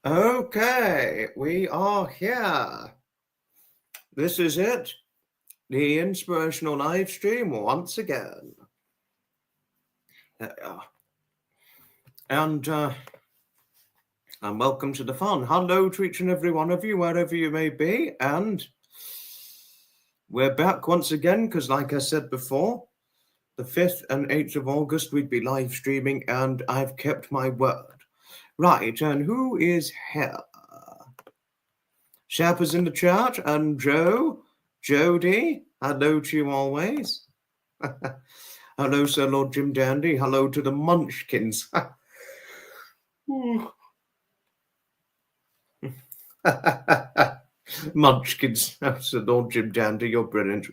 Okay, we are here. This is it, the Inspirational Livestream once again. There we are. And welcome to the fun. Hello to each and every one of you, wherever you may be. And we're back once again, because like I said before, the 5th and 8th of August, we'd be live streaming, and I've kept my word. Right, and who is here? Sherpa's in the chat, and Joe, Jody, hello to you always. Hello, Sir Lord Jim Dandy. Hello to the Munchkins. Munchkins, Sir Lord Jim Dandy, you're brilliant.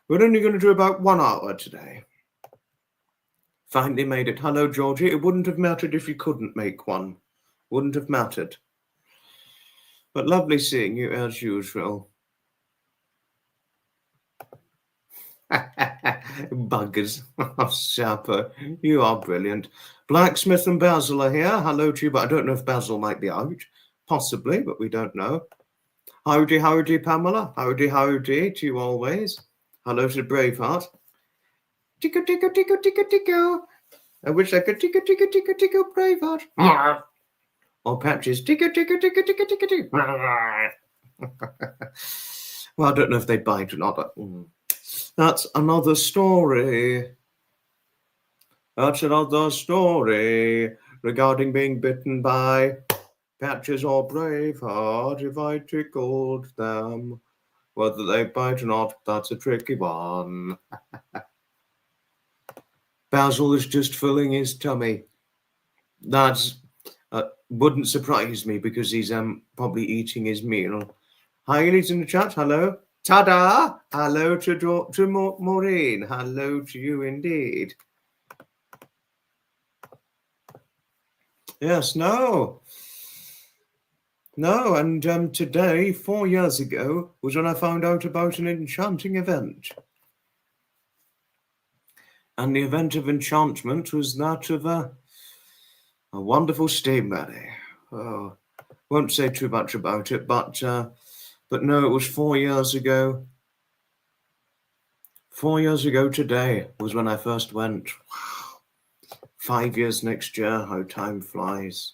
We're only going to do about 1 hour today. Finally made it. Hello, Georgie. It wouldn't have mattered if you couldn't make one. Wouldn't have mattered. But lovely seeing you as usual. Buggers. Sharper, you are brilliant. Blacksmith and Basil are here. Hello to you, but I don't know if Basil might be out. Possibly, but we don't know. Howdy, howdy, Pamela. Howdy, howdy to you always. Hello to Braveheart. Tico, tico, tico, tico, tico. I wish I could tico, tico, tico, tico, Braveheart. Or Patches. Tico, tico, tico, tico, tico, tico. Well, I don't know if they bite or not, but that's another story. That's another story regarding being bitten by Patches or Braveheart. If I tickled them, whether they bite or not, that's a tricky one. Basil is just filling his tummy. That wouldn't surprise me because he's probably eating his meal. Hi, Elise in the chat. Hello. Ta-da! Hello to Maureen. Hello to you indeed. Yes, no, and today, 4 years ago, was when I found out about an enchanting event. And the event of enchantment was that of a wonderful steam buddy. Oh, won't say too much about it, but no, it was 4 years ago. 4 years ago today was when I first went. Wow. 5 years next year, how time flies.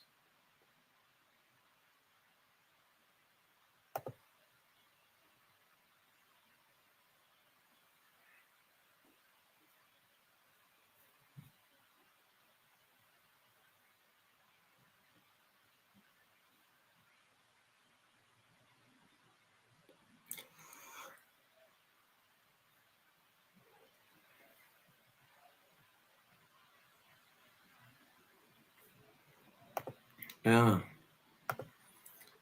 Yeah.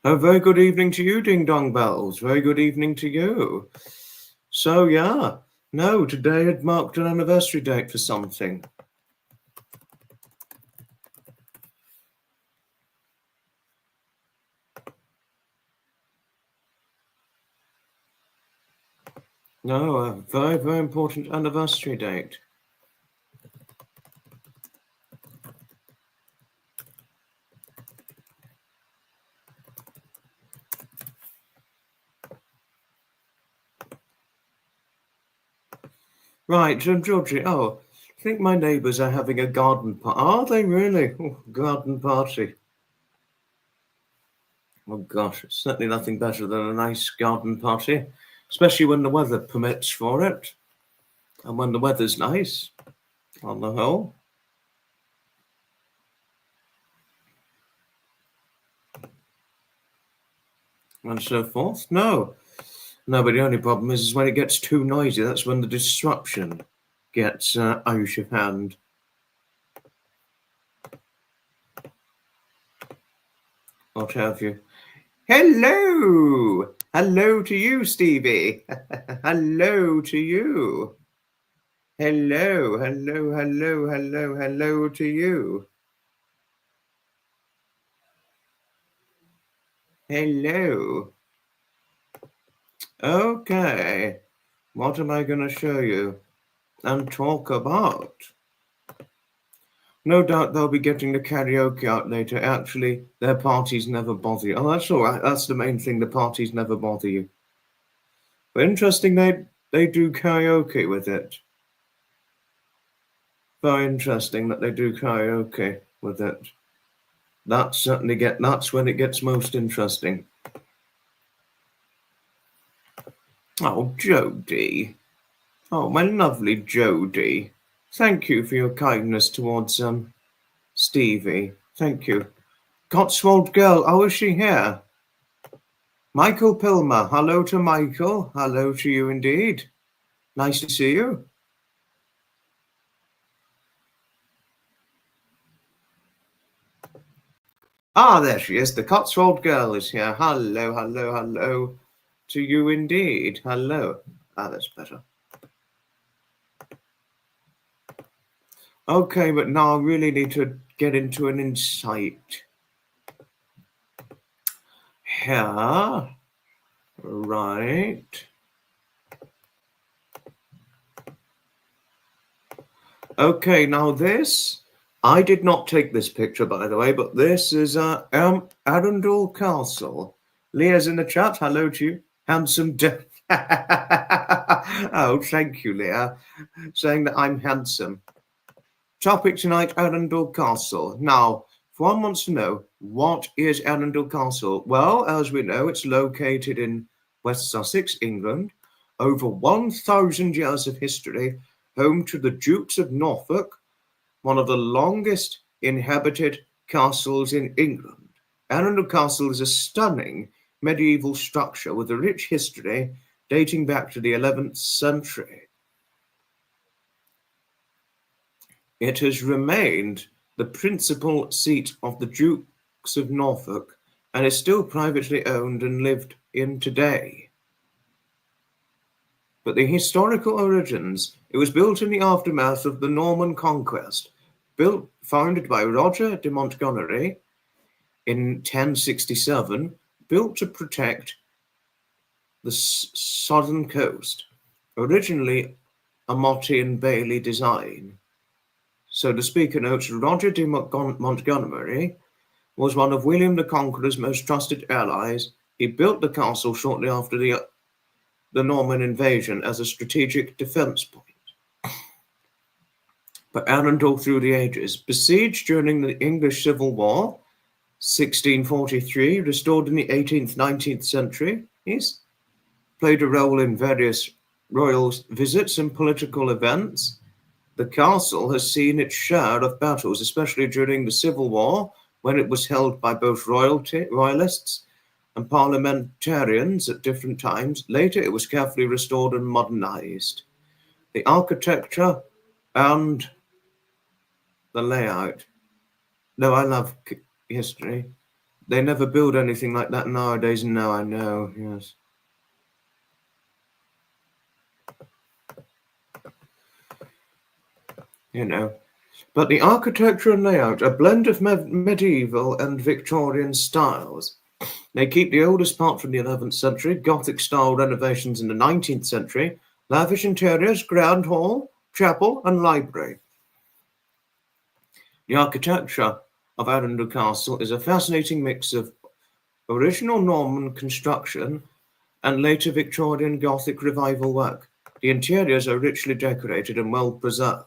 Oh, very good evening to you, Ding Dong Bells. Very good evening to you. So, yeah. No, today had marked an anniversary date for something. No, a very, very important anniversary date. Right, Georgie, I think my neighbours are having a garden party. Are they really? Oh, garden party. Oh, gosh, it's certainly nothing better than a nice garden party, especially when the weather permits for it. And when the weather's nice, on the whole. And so forth. No, but the only problem is when it gets too noisy. That's when the disruption gets out of hand. What have you? Hello! Hello to you, Stevie. Hello to you. Hello to you. Hello. Okay. What am I going to show you and talk about? No doubt they'll be getting the karaoke out later. Actually, their parties never bother you. Oh, that's all right. That's the main thing. The parties never bother you. But interesting, they do karaoke with it. Very interesting that they do karaoke with it. That's when it gets most interesting. Oh, Jody. Oh, my lovely Jody. Thank you for your kindness towards Stevie. Thank you. Cotswold girl. Oh, is she here? Michael Pilmer. Hello to Michael. Hello to you indeed. Nice to see you. Ah, there she is. The Cotswold girl is here. Hello, hello, hello to you indeed. Hello. Ah, that's better. Okay, but now I really need to get into an insight. Here. Right. Okay, now this, I did not take this picture, by the way, but this is Arundel Castle. Leah's in the chat. Hello to you. Handsome. Oh, thank you, Leah, saying that I'm handsome. Topic tonight, Arundel Castle. Now, if one wants to know, what is Arundel Castle? Well, as we know, it's located in West Sussex, England. Over 1,000 years of history, home to the Dukes of Norfolk, one of the longest inhabited castles in England. Arundel Castle is a stunning medieval structure with a rich history dating back to the 11th century. It has remained the principal seat of the Dukes of Norfolk and is still privately owned and lived in today. But the historical origins, it was built in the aftermath of the Norman conquest, founded by Roger de Montgomery in 1067, built to protect the southern coast, originally a Motte and Bailey design. So the speaker notes, Roger de Montgomery was one of William the Conqueror's most trusted allies. He built the castle shortly after the Norman invasion as a strategic defense point. But Arundel through the ages, besieged during the English Civil War, 1643, restored in the 18th, 19th centuries, played a role in various royal visits and political events. The castle has seen its share of battles, especially during the Civil War, when it was held by both royalists and parliamentarians at different times. Later, it was carefully restored and modernized. The architecture and the layout. No, I love history. They never build anything like that nowadays. No, I know, yes. You know. But the architecture and layout, a blend of medieval and Victorian styles. They keep the oldest part from the 11th century, Gothic-style renovations in the 19th century, lavish interiors, grand hall, chapel, and library. The architecture of Arundel Castle is a fascinating mix of original Norman construction and later Victorian Gothic revival work. The interiors are richly decorated and well preserved.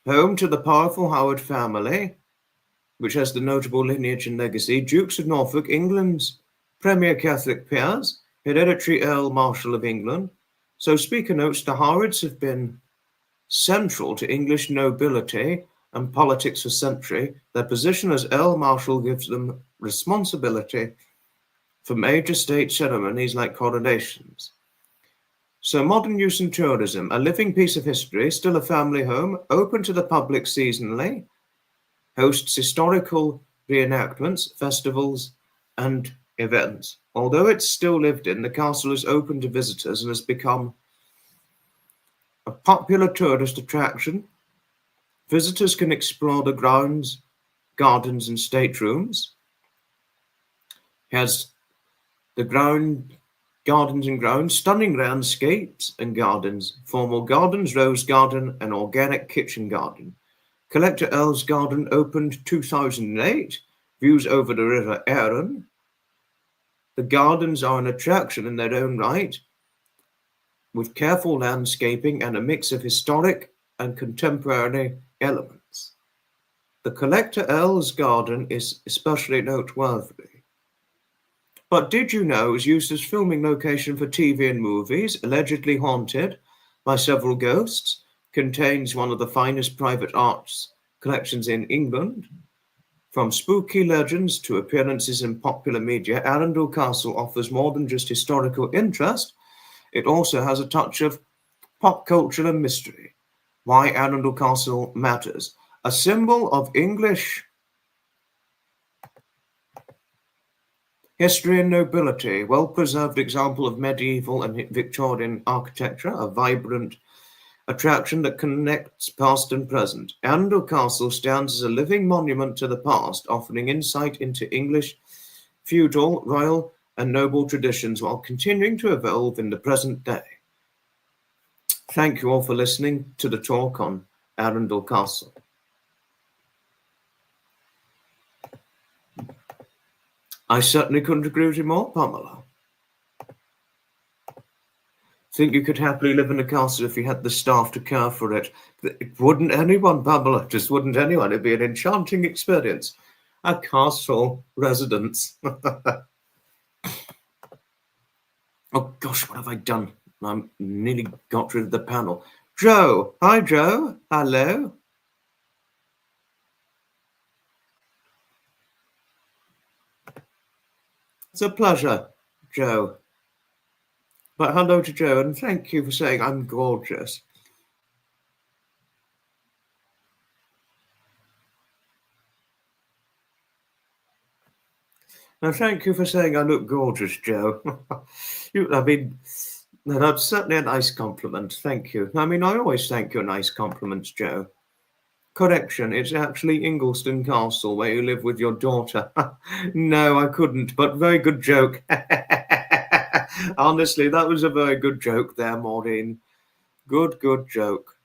Home to the powerful Howard family, which has the notable lineage and legacy, Dukes of Norfolk, England's premier Catholic peers, hereditary Earl Marshal of England. So speaker notes, the Howards have been central to English nobility and politics for centuries. Their position as Earl Marshal gives them responsibility for major state ceremonies like coronations. So modern use and tourism, a living piece of history, still a family home, open to the public seasonally, hosts historical reenactments, festivals, and events. Although it's still lived in, the castle is open to visitors and has become a popular tourist attraction. Visitors can explore the grounds, gardens, and staterooms. It has the gardens and grounds, stunning landscapes and gardens, formal gardens, rose garden, and organic kitchen garden. Collector L's Garden opened 2008. Views over the River Arun. The gardens are an attraction in their own right, with careful landscaping and a mix of historic and contemporary elements. The Collector L's Garden is especially noteworthy. But did you know it was used as filming location for TV and movies, allegedly haunted by several ghosts, contains one of the finest private arts collections in England? From spooky legends to appearances in popular media, Arundel Castle offers more than just historical interest. It also has a touch of pop culture and mystery. Why Arundel Castle matters. A symbol of English history and nobility, well-preserved example of medieval and Victorian architecture, a vibrant attraction that connects past and present. Arundel Castle stands as a living monument to the past, offering insight into English feudal, royal, and noble traditions while continuing to evolve in the present day. Thank you all for listening to the talk on Arundel Castle. I certainly couldn't agree with you more, Pamela. Think you could happily live in a castle if you had the staff to care for it. Wouldn't anyone, Pamela? Just wouldn't anyone. It'd be an enchanting experience. A castle residence. Oh gosh, what have I done? I'm nearly got rid of the panel. Joe. Hi, Joe. Hello. It's a pleasure, Joe. But hello to Joe, and thank you for saying I'm gorgeous. Now, thank you for saying I look gorgeous, Joe. That's certainly a nice compliment. Thank you. I always thank you nice compliments, Joe. Correction, it's actually Ingleston Castle, where you live with your daughter. No, I couldn't, but very good joke. Honestly, that was a very good joke there, Maureen. Good joke.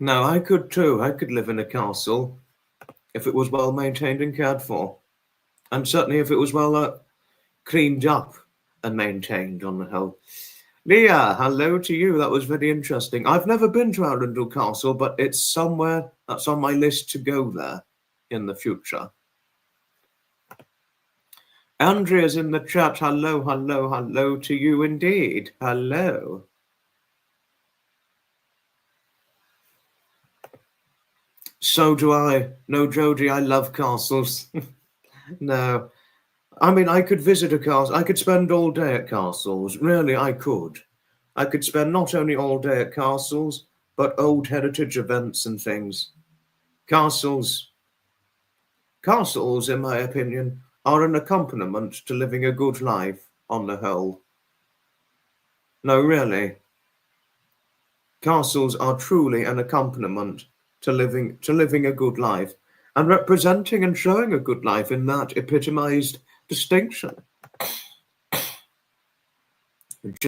No, I could too. I could live in a castle if it was well maintained and cared for. And certainly if it was well cleaned up and maintained on the whole. Leah, hello to you. That was very interesting. I've never been to Arundel Castle, but it's somewhere that's on my list to go there in the future. Andrea's in the chat. Hello to you indeed. Hello. So do I. No, Jodie, I love castles. No. I could visit a castle. I could spend all day at castles. Really, I could. I could spend not only all day at castles, but old heritage events and things. Castles, in my opinion, are an accompaniment to living a good life on the whole. No, really. Castles are truly an accompaniment to living a good life and representing and showing a good life in that epitomized distinction.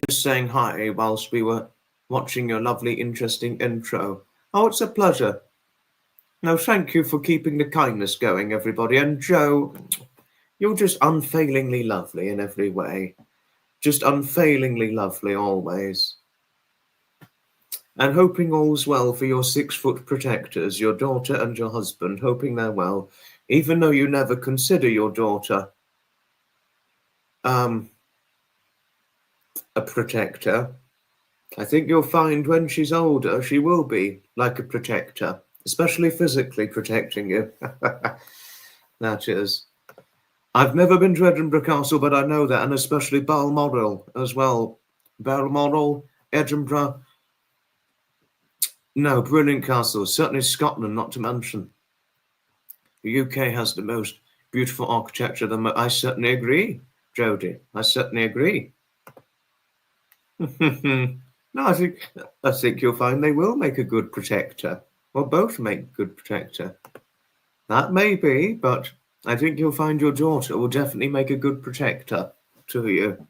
Just saying hi whilst we were watching your lovely, interesting intro. Oh, it's a pleasure. No, thank you for keeping the kindness going, everybody. And Joe, you're just unfailingly lovely in every way. Just unfailingly lovely always. And hoping all's well for your 6-foot protectors, your daughter and your husband, hoping they're well, even though you never consider your daughter a protector. I think you'll find when she's older, she will be like a protector, especially physically protecting you. That is. I've never been to Edinburgh Castle, but I know that, and especially Balmoral as well. Balmoral, Edinburgh. No, brilliant castles. Certainly Scotland, not to mention. The UK has the most beautiful architecture. I certainly agree, Jodie. I certainly agree. No, I think you'll find they will make a good protector. Or both make good protector. That may be, but I think you'll find your daughter will definitely make a good protector to you.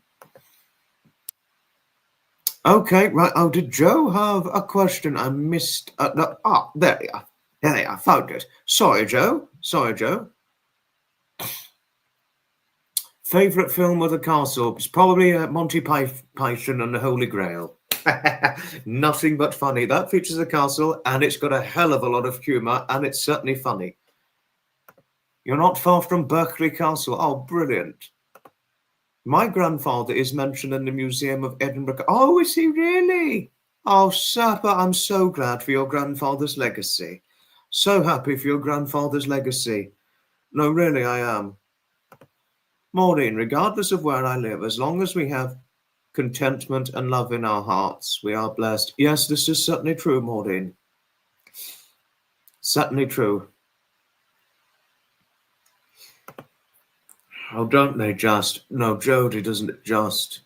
Okay, right. Oh, did Joe have a question? I missed. No. Ah, there you are. There you are. Found it. Sorry, Joe. Sorry, Joe. Favorite film with a castle? It's probably Monty Python and the Holy Grail. Nothing but funny. That features a castle, and it's got a hell of a lot of humour, and it's certainly funny. You're not far from Berkeley Castle. Oh, brilliant. My grandfather is mentioned in the Museum of Edinburgh. Oh, is he really? Oh, Sapper, I'm so glad for your grandfather's legacy. So happy for your grandfather's legacy. No, really, I am. Maureen, regardless of where I live, as long as we have contentment and love in our hearts, we are blessed. Yes, this is certainly true, Maureen. Certainly true. Oh, don't they just? No, Jodie doesn't just.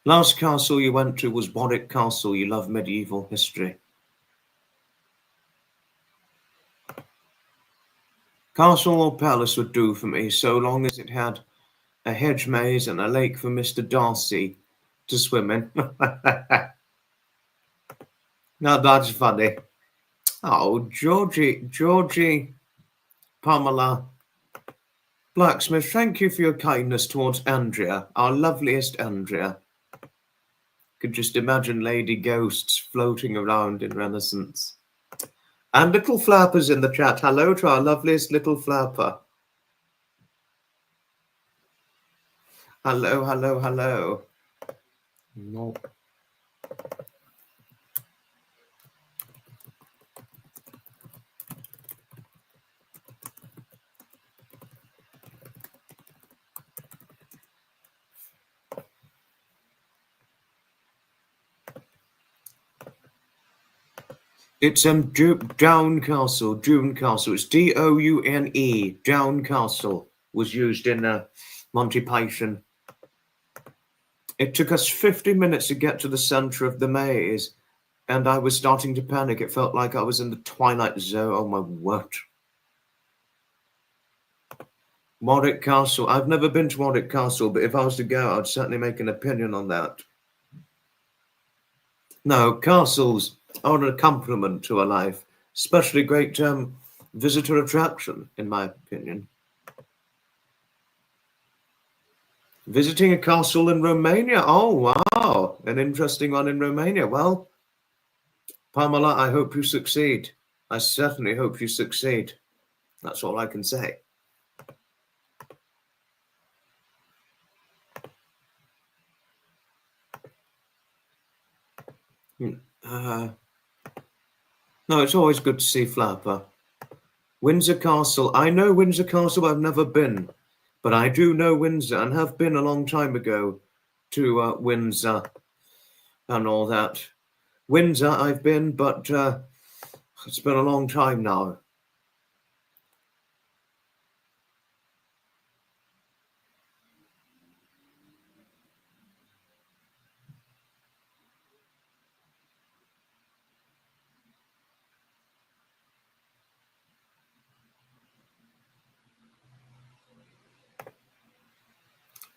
Last castle you went to was Warwick Castle. You love medieval history. Castle or palace would do for me, so long as it had a hedge maze and a lake for Mr. Darcy to swim in. Now that's funny. Oh, Georgie, Pamela, Blacksmith, thank you for your kindness towards Andrea, our loveliest Andrea. Could just imagine lady ghosts floating around in Renaissance. And little Flapper's in the chat. Hello to our loveliest little Flapper. Hello, hello, hello. No. It's Down Castle. It's Doune. Down Castle was used in Monty Python. It took us 50 minutes to get to the center of the maze, and I was starting to panic. It felt like I was in the Twilight Zone. Oh my word. Warwick Castle. I've never been to Warwick Castle, but if I was to go, I'd certainly make an opinion on that. No, castles are a compliment to a life, especially great visitor attraction, in my opinion. Visiting a castle in Romania. Oh, wow. An interesting one in Romania. Well, Pamela, I hope you succeed. I certainly hope you succeed. That's all I can say. No, it's always good to see Flapper. Windsor Castle. I know Windsor Castle. I've never been. But I do know Windsor and have been a long time ago to Windsor and all that. Windsor I've been, but it's been a long time now.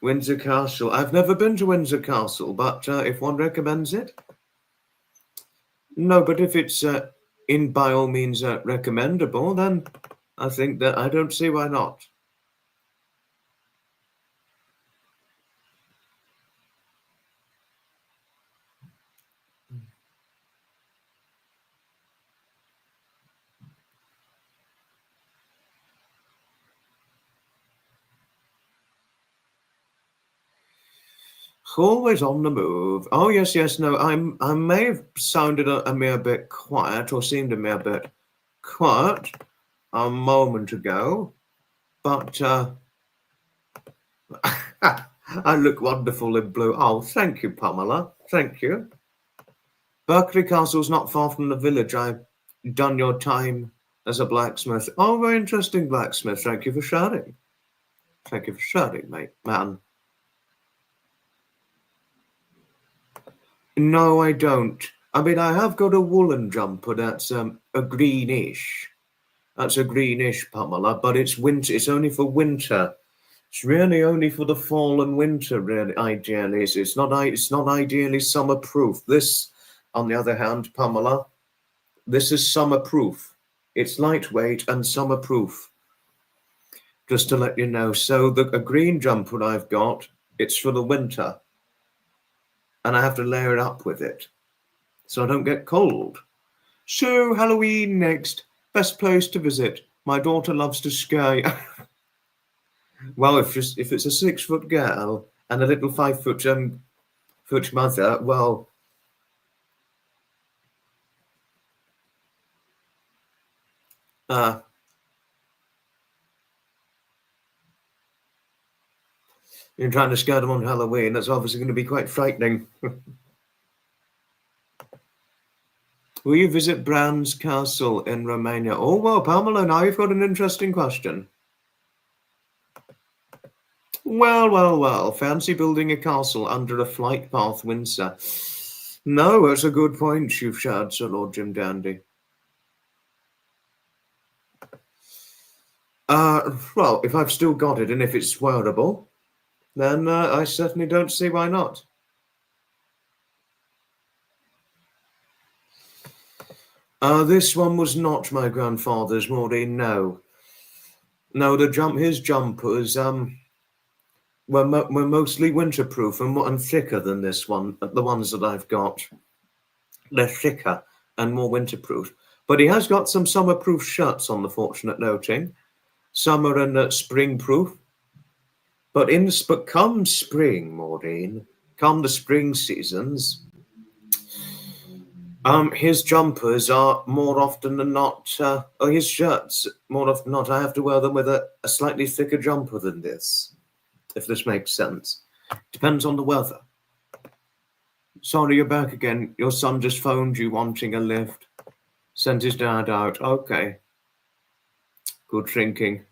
Windsor Castle. I've never been to Windsor Castle, but if one recommends it. No, but if it's in by all means recommendable, then I think that I don't see why not. Always on the move. Oh, yes, yes, no, I may have sounded a mere bit quiet or seemed a mere bit quiet a moment ago, but I look wonderful in blue. Oh, thank you, Pamela. Thank you. Berkeley Castle's not far from the village. I've done your time as a blacksmith. Oh, very interesting blacksmith. Thank you for sharing. Thank you for sharing, mate, man. No, I don't. I mean, I have got a woolen jumper that's a greenish. That's a greenish, Pamela, but it's winter. It's only for winter. It's really only for the fall and winter, really, ideally. It's not ideally summer-proof. This, on the other hand, Pamela, this is summer-proof. It's lightweight and summer-proof. Just to let you know. So a green jumper I've got, it's for the winter. And I have to layer it up with it, so I don't get cold. So, Halloween next. Best place to visit. My daughter loves to ski. Well, if it's a 6-foot girl and a little 5-foot mother, well, you're trying to scare them on Halloween. That's obviously going to be quite frightening. Will you visit Bran's Castle in Romania? Oh, well, Pamela, now you've got an interesting question. Well. Fancy building a castle under a flight path, Windsor. No, that's a good point you've shared, Sir Lord Jim Dandy. Well, if I've still got it and if it's wearable, then I certainly don't see why not. This one was not my grandfather's, Maureen, no. No, his jumpers were mostly winterproof and thicker than this one, the ones that I've got. They're thicker and more winterproof. But he has got some summerproof shirts on the fortunate noting. Summer and springproof. But come spring, Maureen, come the spring seasons, his jumpers are more often than not, or his shirts, more often than not, I have to wear them with a slightly thicker jumper than this, if this makes sense. Depends on the weather. Sorry, you're back again. Your son just phoned you wanting a lift. Sent his dad out. Okay. Good thinking.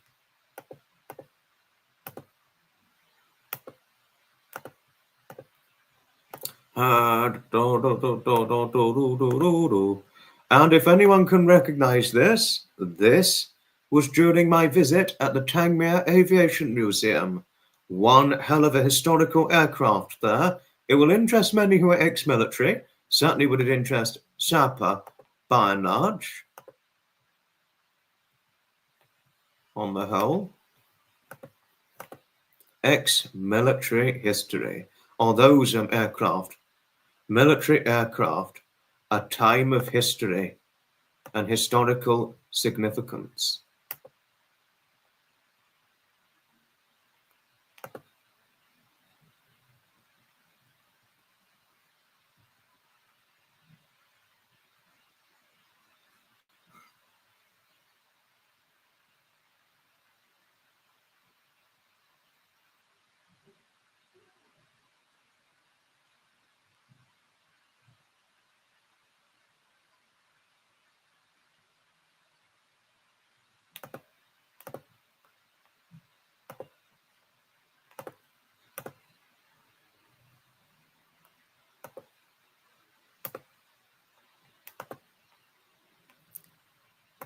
And if anyone can recognize this was during my visit at the Tangmere Aviation Museum. One hell of a historical aircraft there. It will interest many who are ex-military. Certainly would it interest Sapper by and large, on the whole. Ex-military history. Or those aircraft. Military aircraft, a time of history and historical significance.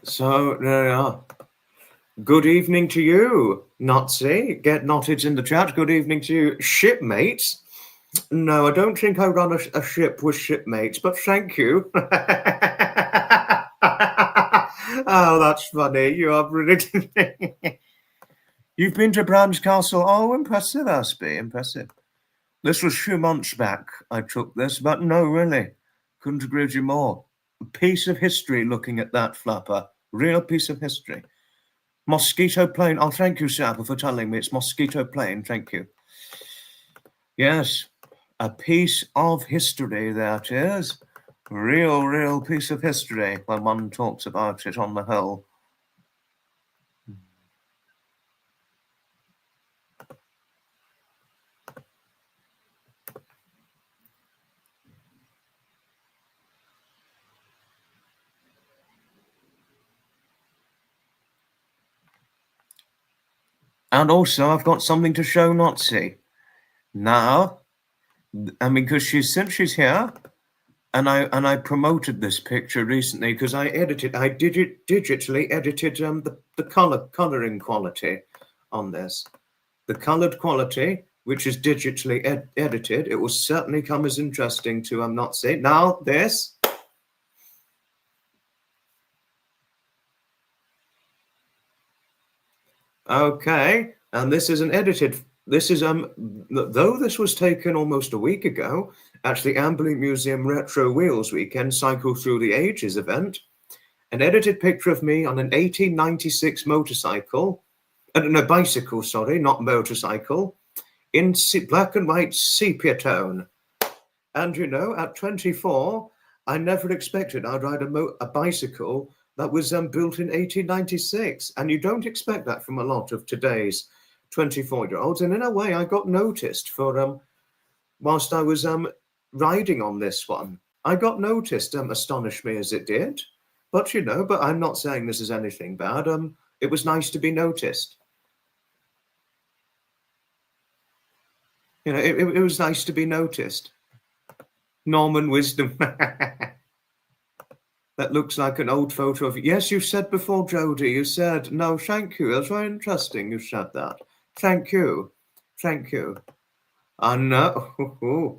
So there we are. Good evening to you, Nazi. Get knotted in the chat. Good evening to you, shipmates. No, I don't think I run a ship with shipmates, but thank you. Oh, that's funny. You are brilliant. You've been to Bran's Castle. Oh, impressive, Aspie. Impressive. This was a few months back I took this, but no, really. Couldn't agree with you more. A piece of history looking at that flapper. Real piece of history. Mosquito plane. Oh, thank you, Sapper, for telling me it's mosquito plane. Thank you. Yes, a piece of history, that is. Real piece of history when one talks about it on the whole. And also, I've got something to show Nazi. Now, and because since she's here, I promoted this picture recently because I digitally edited the coloring quality on this. The colored quality, which is digitally edited, it will certainly come as interesting to not see. Now this. Okay, and this is an edited. This is though this was taken almost a week ago, actually Amberley Museum Retro Wheels Weekend Cycle Through the Ages event, an edited picture of me on an 1896 motorcycle, no, bicycle, sorry, not motorcycle, in black and white sepia tone. And you know, at 24, I never expected I'd ride a bicycle that was built in 1896. And you don't expect that from a lot of today's 24-year-olds. And in a way, I got noticed for, whilst I was riding on this one. I got noticed, astonished me as it did. But, you know, but I'm not saying this is anything bad. It was nice to be noticed. You know, it was nice to be noticed. Norman Wisdom. That looks like an old photo of you. Yes, you said before, Jodie, you said, no, thank you. That's very interesting you said that. Thank you. Thank you. I know.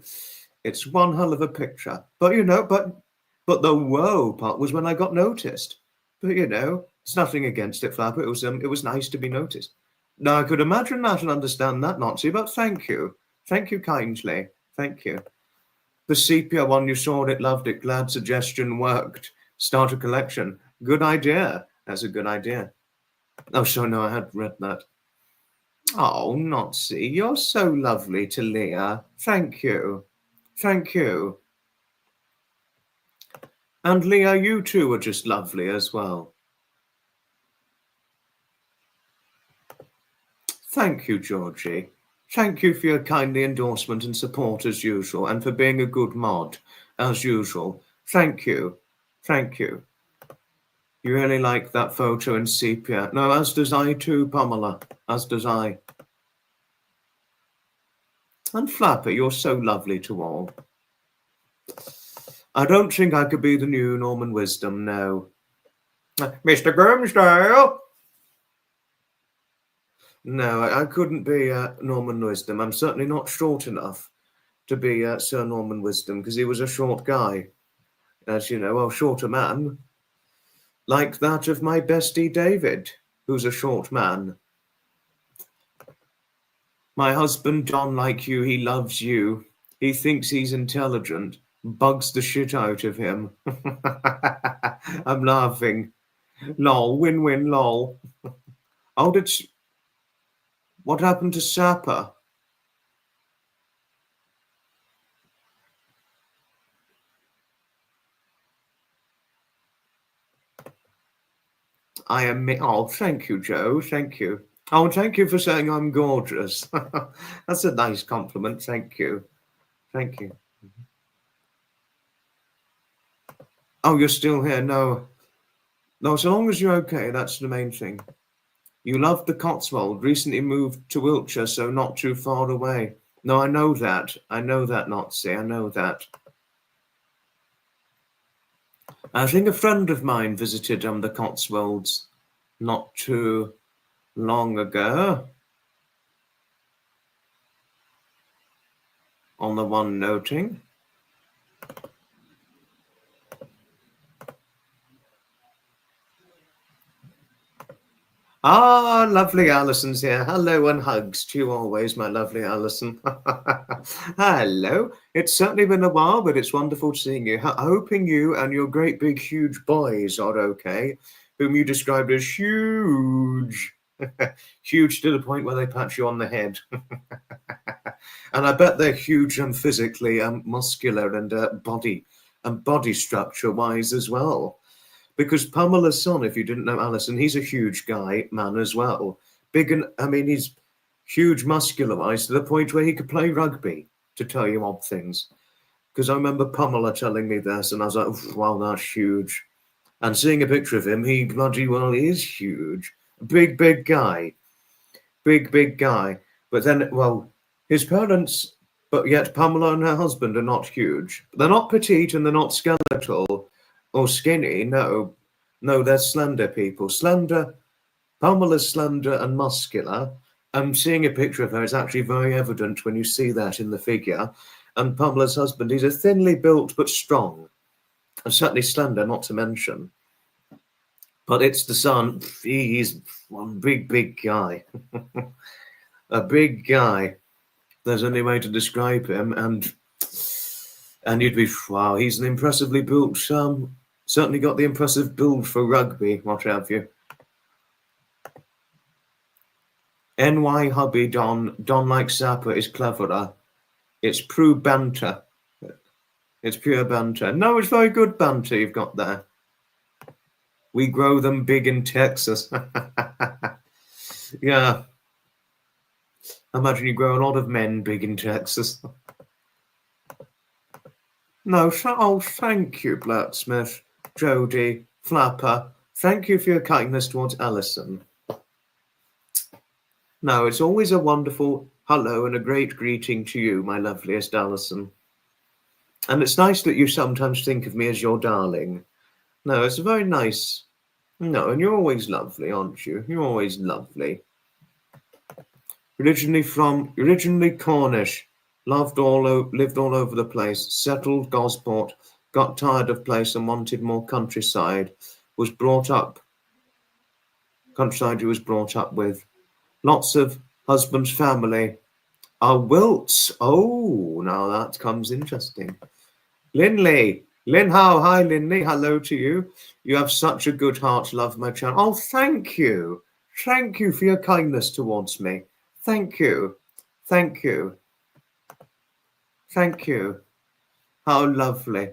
It's one hell of a picture. But, you know, but the whoa part was when I got noticed. But, you know, it's nothing against it, Flapper. It was nice to be noticed. Now, I could imagine that and understand that, Nancy, but thank you. Thank you kindly. Thank you. The sepia one, you saw it, loved it. Glad suggestion worked. Start a collection. Good idea. That's a good idea. Oh, sorry, no, I had read that. Oh, Nancy, you're so lovely to Leah. Thank you. Thank you. And Leah, you too are just lovely as well. Thank you, Georgie. Thank you for your kindly endorsement and support as usual, and for being a good mod as usual. Thank you. Thank you. You really like that photo in sepia. No, as does I too, Pamela. As does I. And Flapper, you're so lovely to all. I don't think I could be the new Norman Wisdom, no. Mr. Grimsdale! No, I couldn't be Norman Wisdom. I'm certainly not short enough to be Sir Norman Wisdom, because he was a short guy. As you know, well, shorter man. Like that of my bestie David, who's a short man. My husband, John, like you, he loves you. He thinks he's intelligent. Bugs the shit out of him. I'm laughing. Lol, win-win, lol. Oh, what happened to Sapper? Oh, thank you, Joe. Thank you. Oh, thank you for saying I'm gorgeous. That's a nice compliment. Thank you. Thank you. Oh, you're still here? No. No, so long as you're okay, that's the main thing. You love the Cotswold, recently moved to Wiltshire, so not too far away. No, I know that. I know that, Nazi. I know that. I think a friend of mine visited the Cotswolds not too long ago. On the one noting. Ah, lovely Alison's here. Hello and hugs to you always, my lovely Alison. Hello. It's certainly been a while, but it's wonderful seeing you. Hoping you and your great big huge boys are okay, whom you described as huge. Huge to the point where they pat you on the head. And I bet they're huge and physically muscular and body structure wise as well. Because Pamela's son, if you didn't know Alison, he's a huge man as well. Big and, I mean, he's huge muscular-wise to the point where he could play rugby, to tell you odd things. Because I remember Pamela telling me this, and I was like, wow, that's huge. And seeing a picture of him, he bloody well is huge. Big guy. Big guy. But then, well, his parents But yet Pamela and her husband are not huge. They're not petite and they're not skeletal or skinny. No, they're slender people. Slender. Pamela's slender and muscular. And seeing a picture of her is actually very evident when you see that in the figure. And Pamela's husband, he's a thinly built but strong. And certainly slender, not to mention. But it's the son. He's one big guy. A big guy. There's only way to describe him. And you'd be, wow, he's an impressively built, certainly got the impressive build for rugby, what have you. NY hubby Don like Zappa is cleverer. It's pure banter. It's pure banter. No, it's very good banter you've got there. We grow them big in Texas. Yeah. Imagine you grow a lot of men big in Texas. No, oh, thank you, Blacksmith, Jody, Flapper. Thank you for your kindness towards Alison. No, it's always a wonderful hello and a great greeting to you, my loveliest Alison. And it's nice that you sometimes think of me as your darling. No, it's very nice. No, and you're always lovely, aren't you? You're always lovely. Originally Cornish, lived all over the place, settled Gosport, got tired of place and wanted more countryside. Was brought up. Countryside he was brought up with. Lots of husband's family. Wilts. Oh, now that comes interesting. Linley. Lin How. Hi, Linley. Hello to you. You have such a good heart, love my channel. Oh, thank you. Thank you for your kindness towards me. Thank you. Thank you. Thank you. How lovely.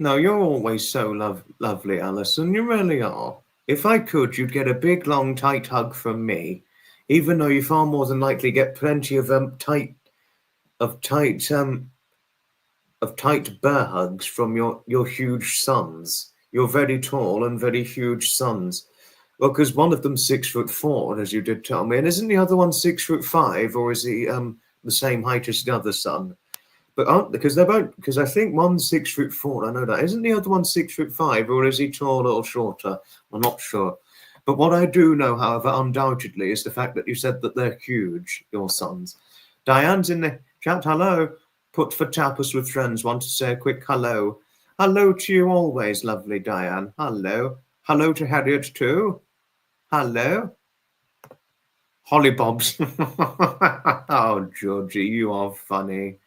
No, you're always so lovely, Alison. You really are. If I could, you'd get a big, long, tight hug from me, even though you far more than likely get plenty of tight bear hugs from your huge sons. Your very tall and very huge sons. Well, because one of them's 6'4", as you did tell me, and isn't the other one 6'5", or is he the same height as the other son? But because I think one's 6'4", I know that. Isn't the other one 6'5", or is he taller or shorter? I'm not sure. But what I do know, however, undoubtedly, is the fact that you said that they're huge, your sons. Diane's in the chat. Hello. Put for tapas with friends. Want to say a quick hello. Hello to you always, lovely Diane. Hello. Hello to Harriet too. Hello. Hollybobs. Oh, Georgie, you are funny.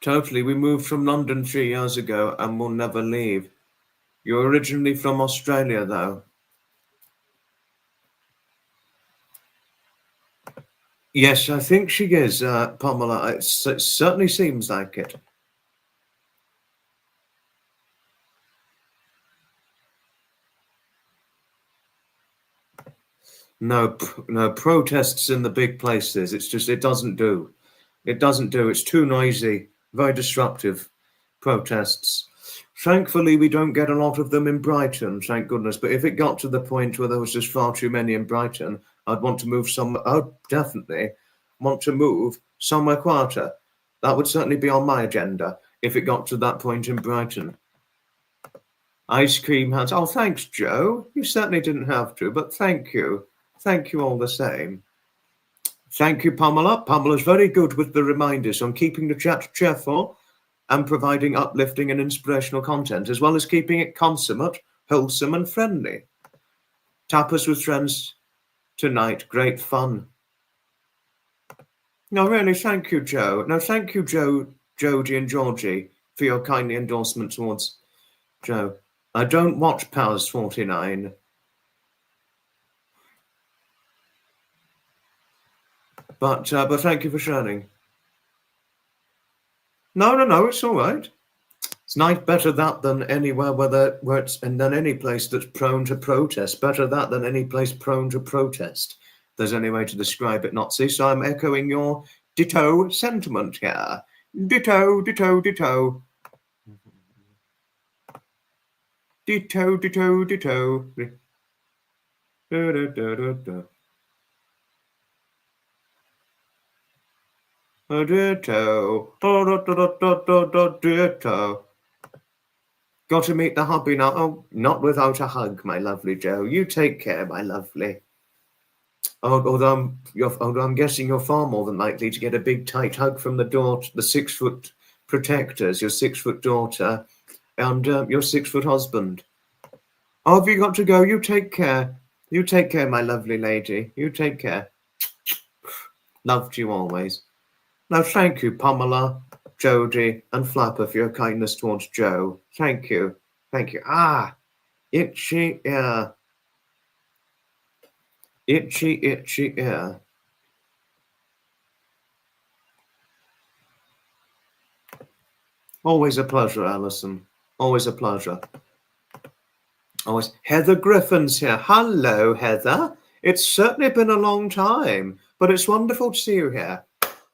Totally. We moved from London 3 years ago and we'll never leave. You're originally from Australia, though. Yes, I think she is, Pamela. It certainly seems like it. No protests in the big places. It's just, it doesn't do. It doesn't do. It's too noisy, very disruptive protests. Thankfully, we don't get a lot of them in Brighton, thank goodness. But if it got to the point where there was just far too many in Brighton, I'd want to move somewhere. I'd definitely want to move somewhere quieter. That would certainly be on my agenda if it got to that point in Brighton. Ice cream has. Oh, thanks, Joe. You certainly didn't have to, but thank you. Thank you all the same. Thank you, Pamela. Pamela's very good with the reminders on keeping the chat cheerful and providing uplifting and inspirational content, as well as keeping it consummate, wholesome, and friendly. Tapas with friends tonight. Great fun. No, really, thank you, Joe. No, thank you, Jodie and Georgie, for your kindly endorsement towards Joe. I don't watch Powers 49. But thank you for sharing. No, it's all right. It's nice, better that than anywhere where it's, and than any place that's prone to protest. Better that than any place prone to protest. there's any way to describe it, Nazi. So I'm echoing your ditto sentiment here. Ditto, ditto, ditto. Ditto, ditto, ditto. Da, da, da, da, da. Ditto. Da, da, da, da, da, da, ditto. Got to meet the hubby now. Oh, not without a hug, my lovely Joe. You take care, my lovely. Although I'm guessing you're far more than likely to get a big tight hug from the daughter, the 6 foot protectors, your 6 foot daughter, and your 6 foot husband. Oh, have you got to go? You take care. You take care, my lovely lady. You take care. Loved you always. Now, thank you, Pamela, Jodie, and Flapper for your kindness towards Joe. Thank you. Thank you. Ah, itchy ear. Itchy, itchy ear. Always a pleasure, Alison. Always a pleasure. Always. Heather Griffin's here. Hello, Heather. It's certainly been a long time, but it's wonderful to see you here.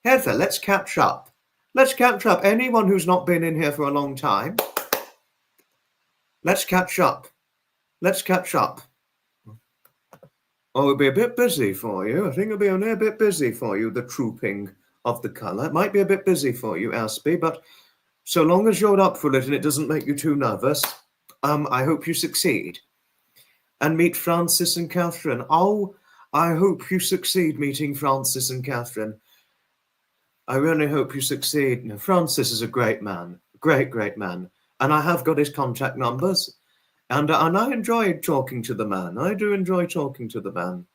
Heather, let's catch up. Let's catch up. Anyone who's not been in here for a long time, let's catch up. Let's catch up. Oh, it'll be a bit busy for you. I think it'll be only a bit busy for you, the trooping of the colour. It might be a bit busy for you, Aspie, but so long as you're up for it and it doesn't make you too nervous, I hope you succeed. And meet Francis and Catherine. Oh, I hope you succeed meeting Francis and Catherine. I really hope you succeed. Now, Francis is a great man. Great, great man. And I have got his contact numbers. And I enjoyed talking to the man. I do enjoy talking to the man.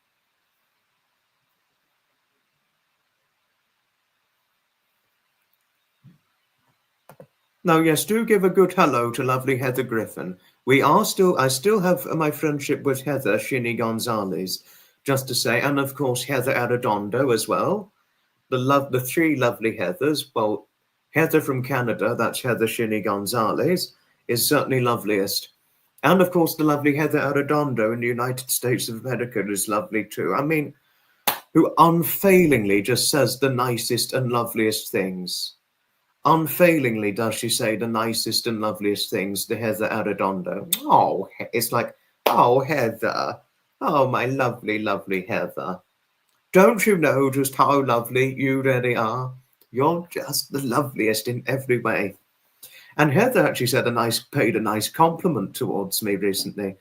Now, yes, do give a good hello to lovely Heather Griffin. I still have my friendship with Heather Shinny Gonzalez, just to say, and of course Heather Arredondo as well. The 3 lovely Heathers. Well, Heather from Canada, that's Heather Shinny Gonzalez, is certainly loveliest. And of course the lovely Heather Arredondo in the United States of America is lovely too. I mean, who unfailingly just says the nicest and loveliest things. Unfailingly does she say the nicest and loveliest things to Heather Arredondo. Oh, it's like, oh, Heather. Oh, my lovely, lovely Heather. Don't you know just how lovely you really are? You're just the loveliest in every way. And Heather actually paid a nice compliment towards me recently.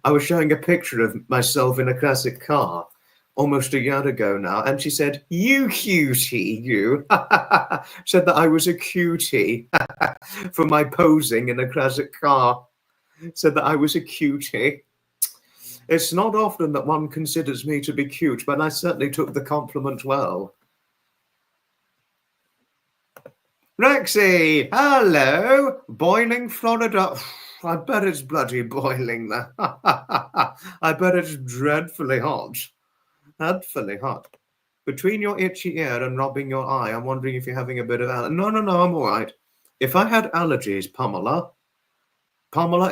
I was showing a picture of myself in a classic car almost a year ago now, and she said, "You cutie, you." Said that I was a cutie for my posing in a classic car. Said that I was a cutie. It's not often that one considers me to be cute, but I certainly took the compliment well. Rexy, hello. Boiling Florida. I bet it's bloody boiling there. I bet it's dreadfully hot. Dreadfully hot. Between your itchy ear and rubbing your eye, I'm wondering if you're having a bit of allergy. No, I'm all right. If I had allergies, Pamela,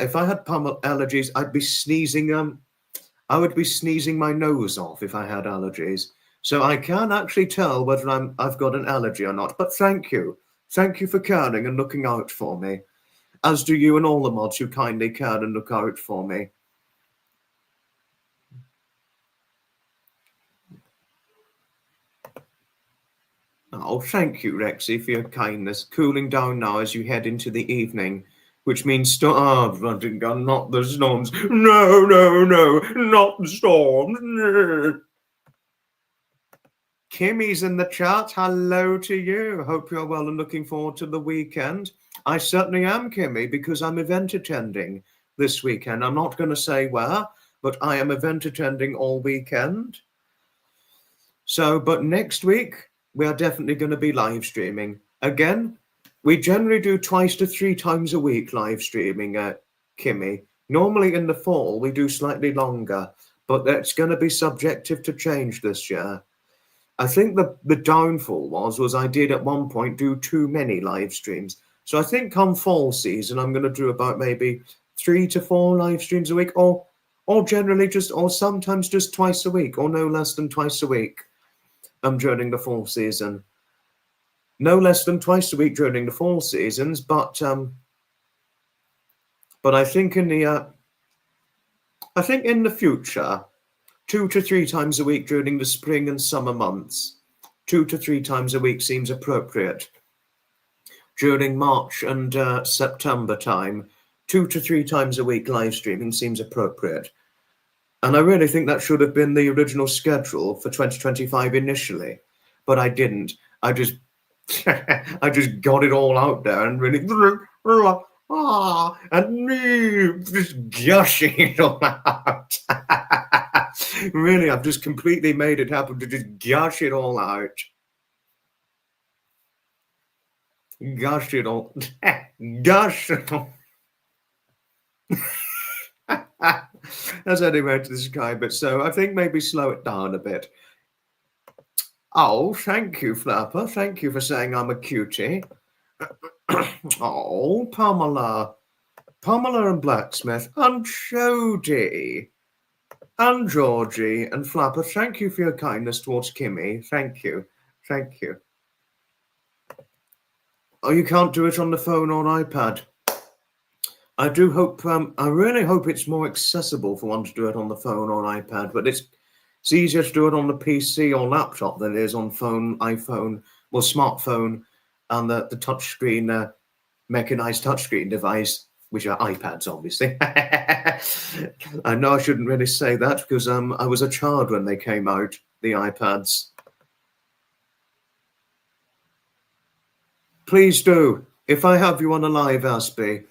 if I had allergies, I'd be sneezing. I would be sneezing my nose off if I had allergies. So I can't actually tell whether I've got an allergy or not. But thank you. Thank you for caring and looking out for me. As do you and all the mods who kindly care and look out for me. Oh, thank you, Rexy, for your kindness. Cooling down now as you head into the evening, which means running gun, not the storms. No, not the storms. No. Kimmy's in the chat. Hello to you. Hope you're well and looking forward to the weekend. I certainly am, Kimmy, because I'm event attending this weekend. I'm not going to say where, but I am event attending all weekend. So, but next week, we are definitely going to be live streaming. Again, we generally do 2 to 3 times a week live streaming, Kimmy. Normally in the fall, we do slightly longer, but that's going to be subjective to change this year. I think the downfall was I did at one point do too many live streams. So I think come fall season, I'm going to do about maybe 3 to 4 live streams a week, or or generally or sometimes just twice a week, or no less than twice a week during the fall season. No less than twice a week during the fall seasons, but I think in the future, 2 to 3 times a week during the spring and summer months. 2 to 3 times a week seems appropriate. During March and September time, 2 to 3 times a week live streaming seems appropriate. And I really think that should have been the original schedule for 2025 initially, but I didn't. I just I just got it all out there and really and just gushing it all out. Really, I've just completely made it happen to just gush it all out. Gush it all. Gush it all. That's any way to describe it. So I think maybe slow it down a bit. Oh, thank you, Flapper. Thank you for saying I'm a cutie. Oh, Pamela and Blacksmith and Jody and Georgie and Flapper. Thank you for your kindness towards Kimmy. Thank you. Thank you. Oh, you can't do it on the phone or iPad. I do hope, I really hope it's more accessible for one to do it on the phone or iPad, but it's easier to do it on the PC or laptop than it is on phone, iPhone, or smartphone, and the touchscreen, mechanized touchscreen device, which are iPads, obviously. I know I shouldn't really say that because I was a child when they came out, the iPads. Please do. If I have you on a live, Aspie,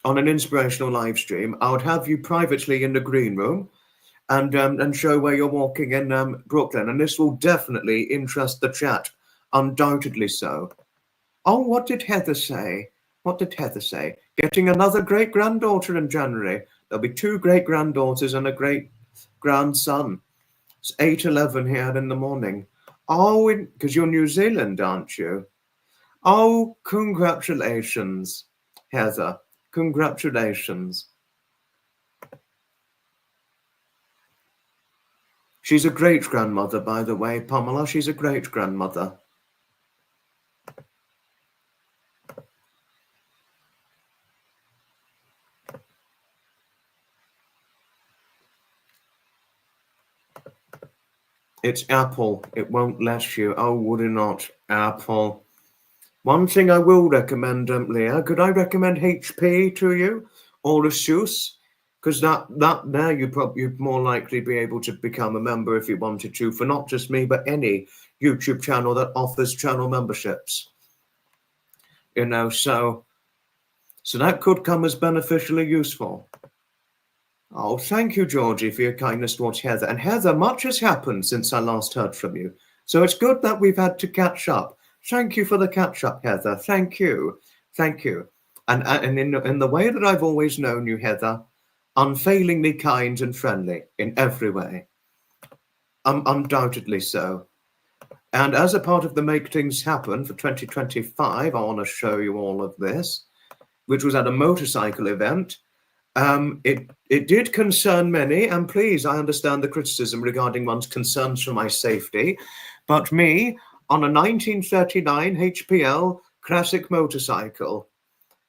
on an inspirational live stream, I would have you privately in the green room and show where you're walking in Brooklyn. And this will definitely interest the chat, undoubtedly so. Oh, what did Heather say? What did Heather say? Getting another great-granddaughter in January. There'll be 2 great-granddaughters and a great-grandson. It's 8:11 here in the morning. Oh, because you're New Zealand, aren't you? Oh, congratulations, Heather. Congratulations. She's a great-grandmother, by the way, Pamela. She's a great-grandmother. It's Apple. It won't let you. Oh, would it not? Apple. One thing I will recommend, Leah, could I recommend HP to you or Asus? Because that there you'd more likely be able to become a member if you wanted to, for not just me, but any YouTube channel that offers channel memberships. You know, so that could come as beneficially useful. Oh, thank you, Georgie, for your kindness towards Heather. And Heather, much has happened since I last heard from you. So it's good that we've had to catch up. Thank you for the catch-up, Heather. Thank you. Thank you. And in the way that I've always known you, Heather, unfailingly kind and friendly in every way. Undoubtedly so. And as a part of the Make Things Happen for 2025, I want to show you all of this, which was at a motorcycle event. It did concern many, and please, I understand the criticism regarding one's concerns for my safety, but me, on a 1939 HPL classic motorcycle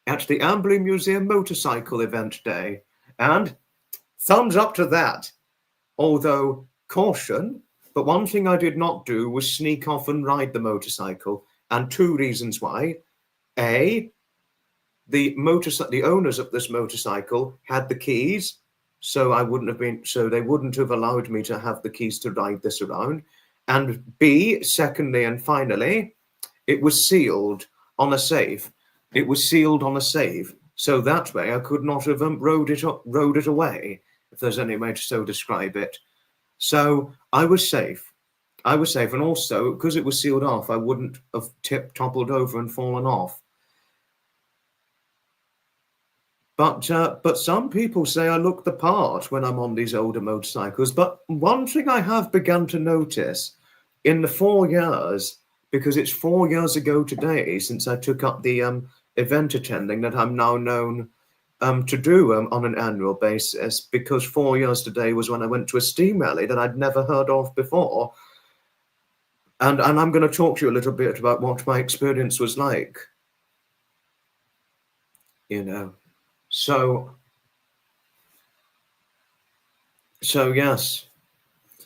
at the Amberley Museum Motorcycle Event Day. And thumbs up to that. Although, caution, but one thing I did not do was sneak off and ride the motorcycle. And 2 reasons why. A, the owners of this motorcycle had the keys, so they wouldn't have allowed me to have the keys to ride this around. And B, secondly and finally, it was sealed on a safe. It was sealed on a safe. So that way I could not have rode it away, if there's any way to so describe it. So I was safe. And also, because it was sealed off, I wouldn't have toppled over and fallen off. But some people say I look the part when I'm on these older motorcycles. But one thing I have begun to notice in the 4 years, because it's 4 years ago today since I took up the event attending, that I'm now known to do on an annual basis, because 4 years today was when I went to a steam rally that I'd never heard of before. And I'm going to talk to you a little bit about what my experience was like. You know, so yes.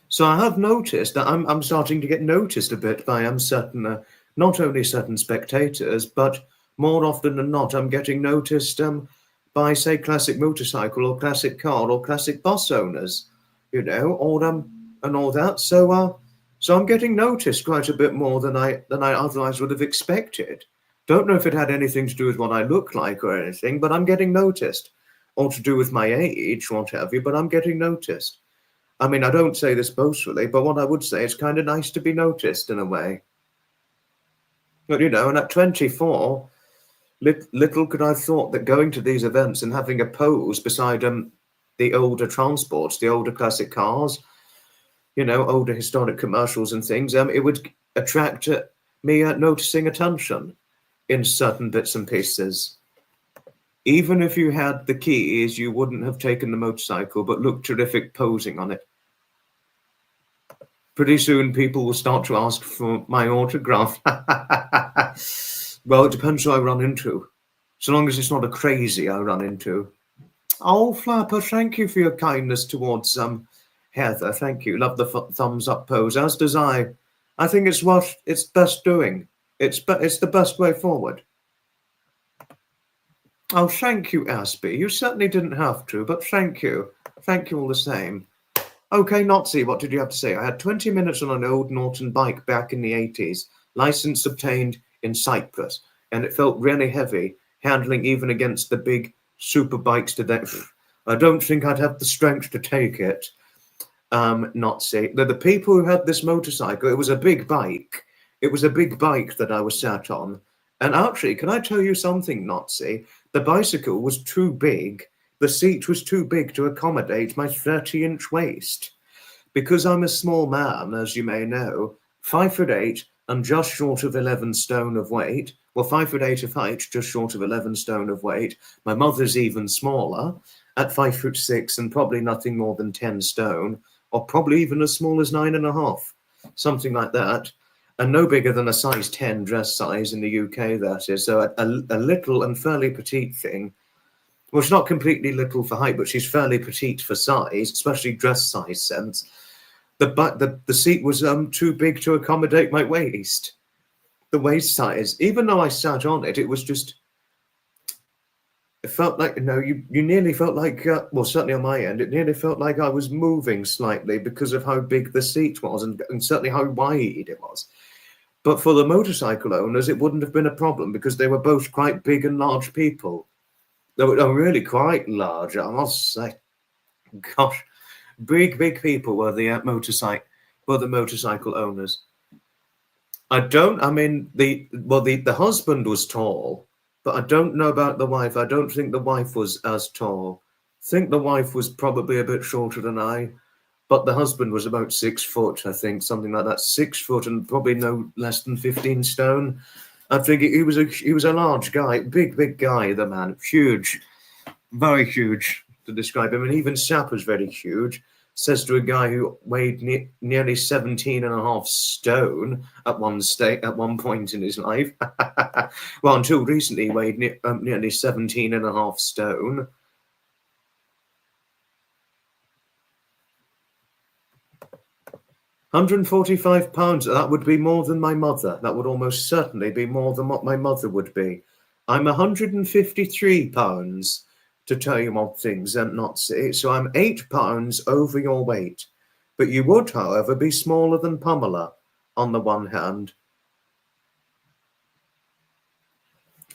So I have noticed that I'm starting to get noticed a bit by certain, not only certain spectators, but more often than not, I'm getting noticed by, say, classic motorcycle or classic car or classic bus owners, you know, or and all that. So I'm getting noticed quite a bit more than I otherwise would have expected. Don't know if it had anything to do with what I look like or anything, but I'm getting noticed, or to do with my age, what have you. But I'm getting noticed. I mean, I don't say this boastfully, but what I would say, it's kind of nice to be noticed in a way. But, you know, and at 24, little could I have thought that going to these events and having a pose beside the older transports, the older classic cars, you know, older historic commercials and things, it would attract me noticing attention in certain bits and pieces. Even if you had the keys, you wouldn't have taken the motorcycle, but looked terrific posing on it. Pretty soon people will start to ask for my autograph. Well, it depends who I run into. So long as it's not a crazy I run into. Oh, Flapper, thank you for your kindness towards Heather. Thank you. Love the thumbs up pose, as does I. I think it's what it's best doing. It's the best way forward. Oh, thank you, Aspie. You certainly didn't have to, but thank you. Thank you all the same. Okay, Nazi, what did you have to say? I had 20 minutes on an old Norton bike back in the 80s, license obtained in Cyprus, and it felt really heavy, handling even against the big super bikes today. I don't think I'd have the strength to take it. Nazi. The people who had this motorcycle, it was a big bike. It was a big bike that I was sat on. And actually, can I tell you something, Nazi? The bicycle was too big. The seat was too big to accommodate my 30-inch waist. Because I'm a small man, as you may know, 5'8" and just short of 11 stone of weight. Well, 5'8" of height, just short of 11 stone of weight. My mother's even smaller, at 5'6" and probably nothing more than 10 stone, or probably even as small as 9.5, something like that. And no bigger than a size 10 dress size in the UK, that is. So a little and fairly petite thing. Well, she's not completely little for height, but she's fairly petite for size, especially dress size sense. The seat was too big to accommodate my waist. The waist size. Even though I sat on it, it was just... It felt like, you know, you nearly felt like, well, certainly on my end, it nearly felt like I was moving slightly because of how big the seat was and certainly how wide it was. But for the motorcycle owners, it wouldn't have been a problem because they were both quite big and large people. They were really quite large, I must say. Gosh, big people were the motorcycle owners. The husband was tall, but I don't know about the wife. I don't think the wife was as tall. I think the wife was probably a bit shorter than I, but the husband was about 6 foot, I think, something like that. 6 foot and probably no less than 15 stone. I think he was a large guy, big guy, the man, huge, very huge to describe him. And even Sap was very huge. Says to a guy who weighed nearly 17.5 stone at one point in his life. Well, until recently, he weighed nearly 17.5 stone. £145, that would be more than my mother. That would almost certainly be more than what my mother would be. I'm £153, to tell you more things and not see. So I'm £8 over your weight. But you would, however, be smaller than Pamela, on the one hand.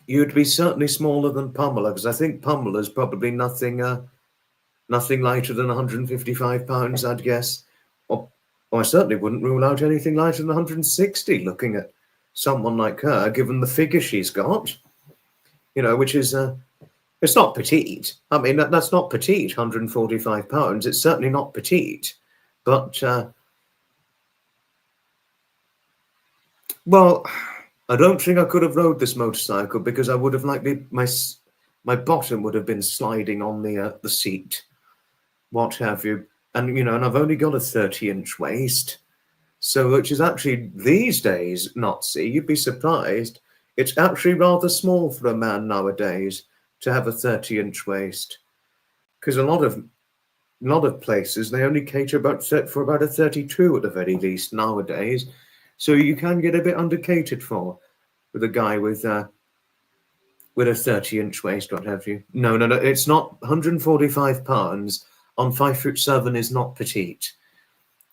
You'd be certainly smaller than Pamela, because I think Pamela's probably nothing lighter than £155, I'd guess. Or I certainly wouldn't rule out anything lighter than 160, looking at someone like her, given the figure she's got. You know, which is... it's not petite. I mean, that's not petite, £145. It's certainly not petite. But, well, I don't think I could have rode this motorcycle because I would have likely, my bottom would have been sliding on the seat, what have you. And, you know, and I've only got a 30-inch waist. So, which is actually, these days, Nazi, you'd be surprised, it's actually rather small for a man nowadays to have a 30-inch waist. Because a lot of places, they only cater for about a 32 at the very least nowadays. So you can get a bit undercatered for with a guy with a 30-inch waist, what have you. No, it's not. 145 pounds on 5'7" is not petite.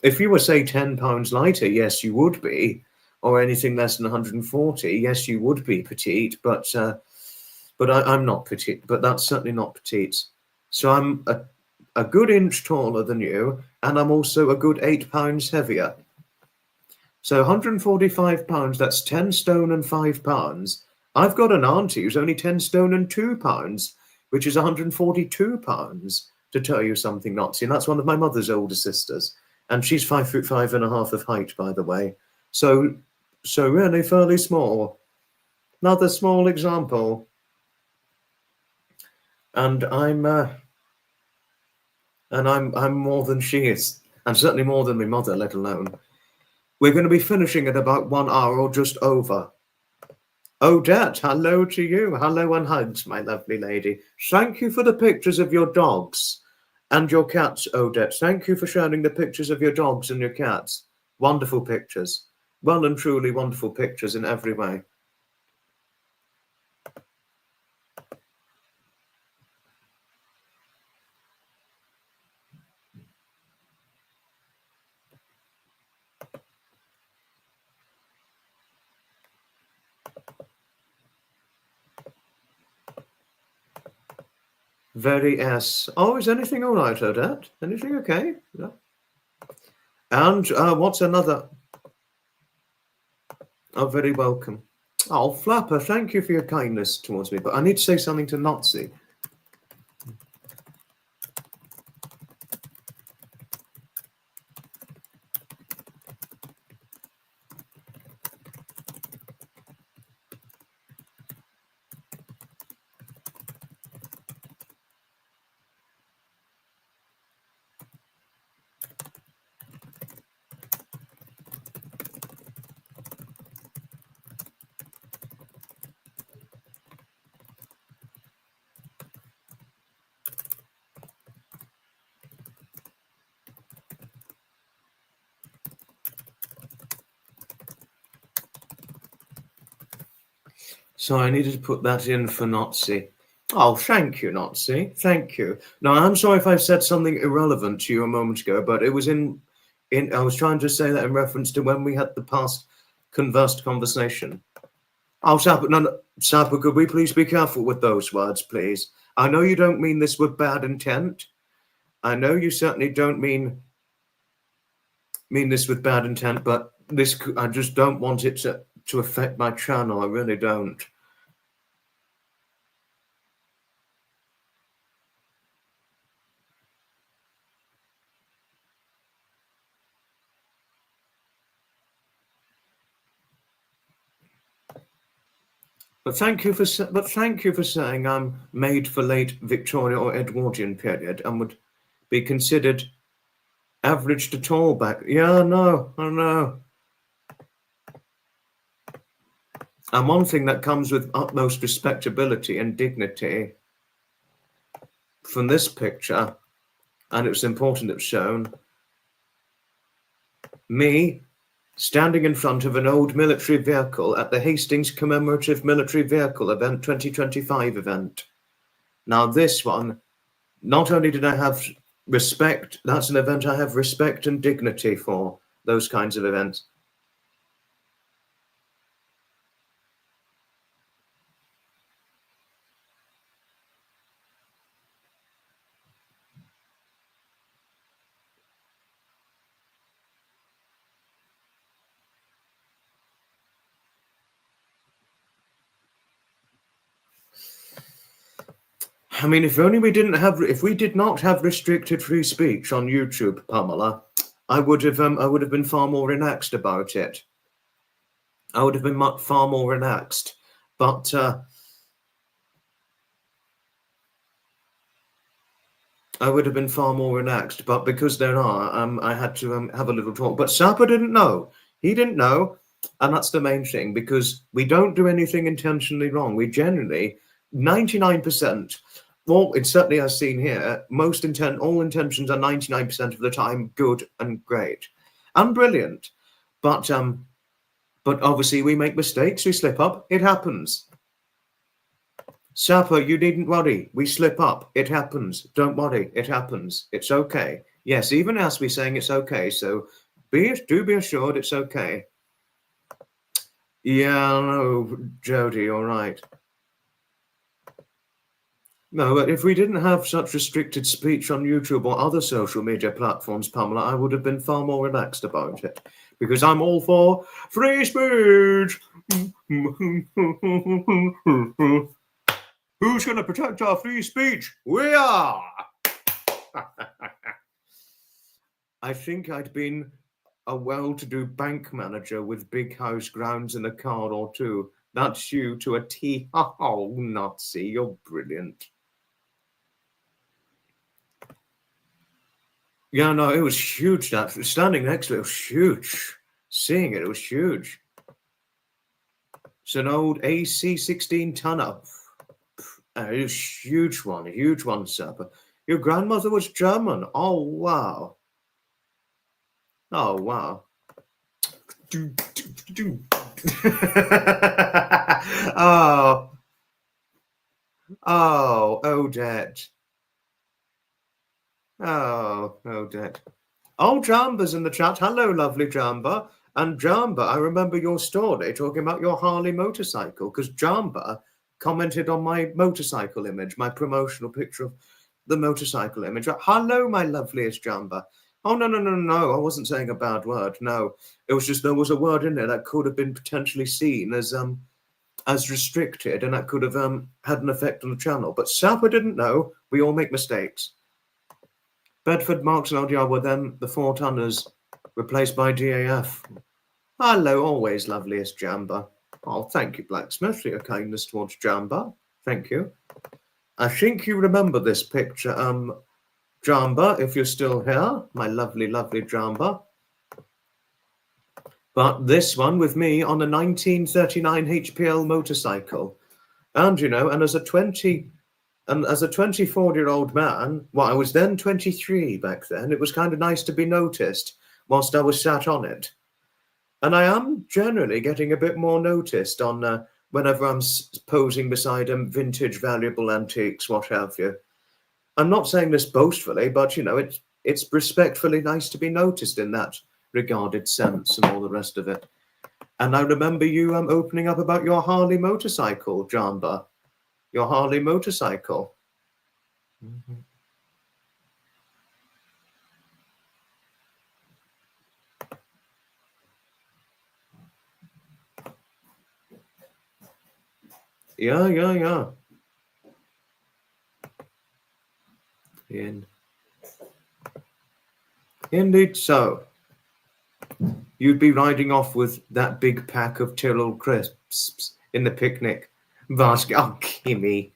If you were, say, 10 pounds lighter, yes, you would be, or anything less than 140, yes, you would be petite. But I'm not petite. But that's certainly not petite. So I'm a good inch taller than you, and I'm also a good 8 pounds heavier. So 145 pounds, that's 10 stone and 5 pounds. I've got an auntie who's only 10 stone and 2 pounds, which is 142 pounds, to tell you something, Nazi. And that's one of my mother's older sisters. And she's 5'5.5" of height, by the way. So really fairly small. Another small example. And I'm more than she is. And certainly more than my mother, let alone. We're going to be finishing at about 1 hour or just over. Odette, hello to you. Hello and hugs, my lovely lady. Thank you for the pictures of your dogs and your cats, Odette. Thank you for sharing the pictures of your dogs and your cats. Wonderful pictures. Well and truly wonderful pictures in every way. Very S. Oh, is anything all right, Odette? Anything okay? Yeah. And what's another? Oh, very welcome. Oh, Flapper, thank you for your kindness towards me. But I need to say something to Nazi. So I needed to put that in for Nazi. Oh, thank you, Nazi. Thank you. Now, I'm sorry if I said something irrelevant to you a moment ago, but it was I was trying to say that in reference to when we had the past conversed conversation. Oh, Sapa, no, Sapa, could we please be careful with those words, please? I know you don't mean this with bad intent. I know you certainly don't mean this with bad intent, but I just don't want it to affect my channel. I really don't. But thank you for saying I'm made for late Victorian or Edwardian period and would be considered average to tall back. Yeah, I know. And one thing that comes with utmost respectability and dignity from this picture, and it's important it's shown, me standing in front of an old military vehicle at the Hastings Commemorative Military Vehicle Event 2025 event. Now this one, not only did I have respect, that's an event I have respect and dignity for, those kinds of events. I mean, if we did not have restricted free speech on YouTube, Pamela, I would have been far more relaxed about it. I would have been far more relaxed. But I would have been far more relaxed, but because there are, I had to have a little talk. But Sapa didn't know. He didn't know, and that's the main thing, because we don't do anything intentionally wrong. We generally, 99%, well, it's certainly as seen here, all intentions are 99% of the time good and great and brilliant. But obviously we make mistakes, we slip up, it happens. Sapa, you needn't worry. We slip up. It happens. Don't worry. It happens. It's okay. Yes, even as we're saying it's okay. So do be assured it's okay. Yeah, no, Jody, all right. No, but if we didn't have such restricted speech on YouTube or other social media platforms, Pamela, I would have been far more relaxed about it. Because I'm all for free speech. Who's going to protect our free speech? We are! I think I'd been a well-to-do bank manager with big house, grounds, and a car or two. That's you to a T. Oh, Nazi, you're brilliant. Yeah, no, it was huge. That standing next to it was huge. Seeing it was huge. It's an old AC-16 tonner. It was a huge one, sir. Your grandmother was German. Oh, wow. Oh, wow. Oh, Odette. Oh, Odette. Oh, Jamba's in the chat. Hello, lovely Jamba. And Jamba, I remember your story talking about your Harley motorcycle, because Jamba commented on my motorcycle image, my promotional picture of the motorcycle image. Hello, my loveliest Jamba. Oh, no. I wasn't saying a bad word. No, it was just there was a word in there that could have been potentially seen as restricted, and that could have had an effect on the channel. But Sapa didn't know. We all make mistakes. Bedford, Marks and LDR were then the 4 tonners, replaced by DAF. Hello, always loveliest Jamba. Oh, thank you, Blacksmith, for your kindness towards Jamba. Thank you. I think you remember this picture, Jamba, if you're still here, my lovely, lovely Jamba. But this one with me on a 1939 HPL motorcycle. And, and as a 24-year-old man, well, I was then 23 back then, it was kind of nice to be noticed whilst I was sat on it. And I am generally getting a bit more noticed on whenever I'm posing beside vintage, valuable antiques, what have you. I'm not saying this boastfully, but, it's respectfully nice to be noticed in that regarded sense and all the rest of it. And I remember you opening up about your Harley motorcycle, Jamba. Your Harley motorcycle. Mm-hmm. Yeah. Indeed so. You'd be riding off with that big pack of Tyrrell crisps in the picnic basket. Oh, Kimmy.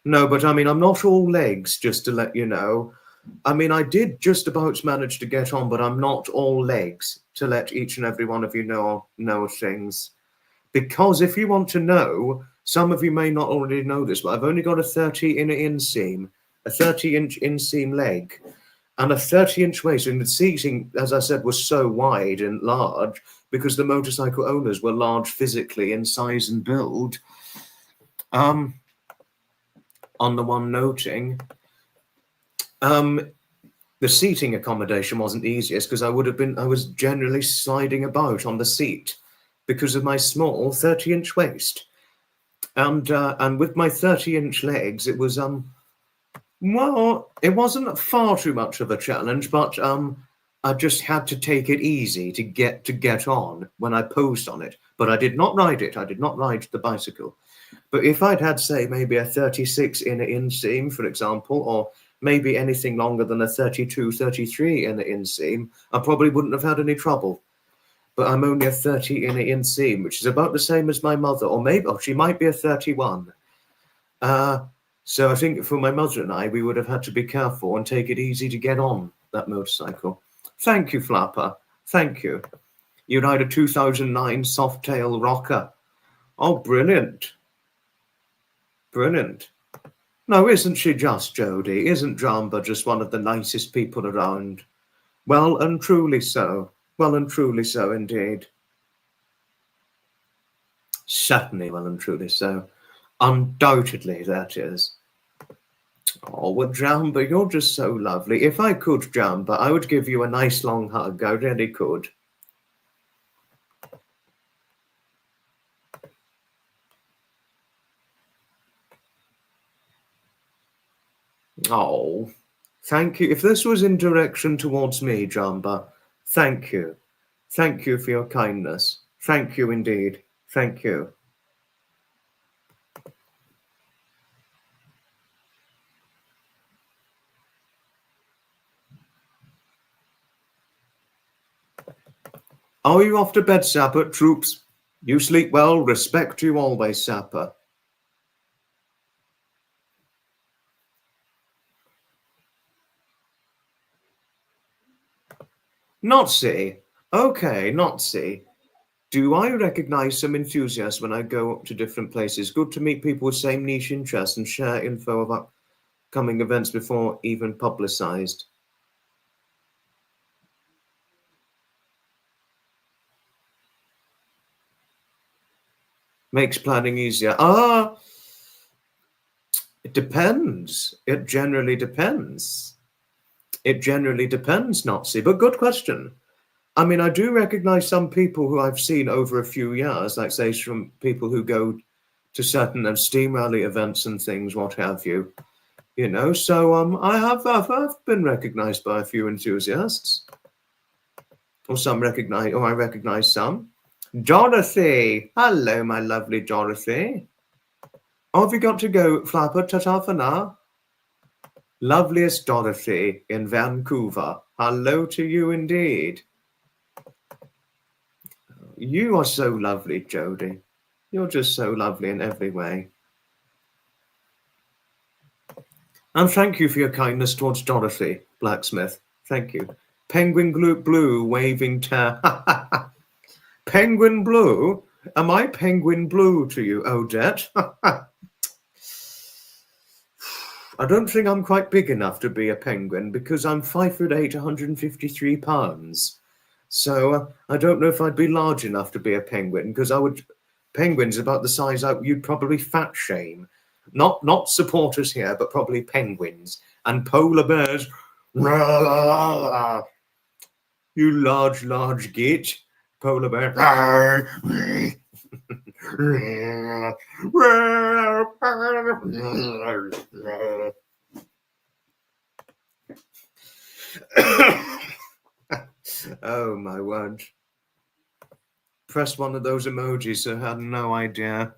No, but I mean, I'm not all legs, just to let you know. I mean, I did just about manage to get on, but I'm not all legs, to let each and every one of you know things. Because if you want to know, some of you may not already know this, but I've only got a 30 inner inseam, a 30-inch inseam leg, and a 30-inch waist. And the seating, as I said, was so wide and large because the motorcycle owners were large physically in size and build. On the one noting, the seating accommodation wasn't the easiest because I was generally sliding about on the seat because of my small 30-inch waist. And with my 30-inch legs, it was well, it wasn't far too much of a challenge, but I just had to take it easy to get on when I posed on it. But I did not ride it. I did not ride the bicycle. But if I'd had, say, maybe a 36 inner inseam, for example, or maybe anything longer than a 32, 33 inner inseam, I probably wouldn't have had any trouble. But I'm only a 30 inner inseam, which is about the same as my mother, or maybe she might be a 31. So I think for my mother and I, we would have had to be careful and take it easy to get on that motorcycle. Thank you, Flapper. Thank you. You ride a 2009 Softail rocker. Oh, brilliant. Brilliant. No, isn't she just, Jodie? Isn't Jamba just one of the nicest people around? Well and truly so. Well and truly so, indeed. Certainly well and truly so. Undoubtedly, that is. Oh, well, Jamba, you're just so lovely. If I could, Jamba, I would give you a nice long hug. I really could. Oh, thank you. If this was in direction towards me, Jamba, thank you. Thank you for your kindness. Thank you indeed. Thank you. Are you off to bed, Sapper? Troops, you sleep well. Respect you always, Sapper. Notsie. Okay, Notsie. Do I recognize some enthusiasts when I go up to different places? Good to meet people with same niche interests and share info about upcoming events before even publicized. Makes planning easier. It depends. It generally depends. It generally depends, Nazi, but good question. I mean, I do recognize some people who I've seen over a few years, like say from people who go to certain steam rally events and things, what have you. You know, so I've been recognized by a few enthusiasts. Or I recognize some. Dorothy! Hello, my lovely Dorothy. Oh, have you got to go, Flapper? Ta-ta for now. Loveliest Dorothy in Vancouver. Hello to you indeed. You are so lovely, Jodie. You're just so lovely in every way. And thank you for your kindness towards Dorothy, Blacksmith. Thank you. Penguin Blue waving Penguin Blue? Am I Penguin Blue to you, Odette? I don't think I'm quite big enough to be a penguin because I'm 5'8", 153 pounds. So I don't know if I'd be large enough to be a penguin because penguins about the size you'd probably fat shame. Not supporters here, but probably penguins and polar bears. You large git. Polar bear. Oh my word. Press one of those emojis, so I had no idea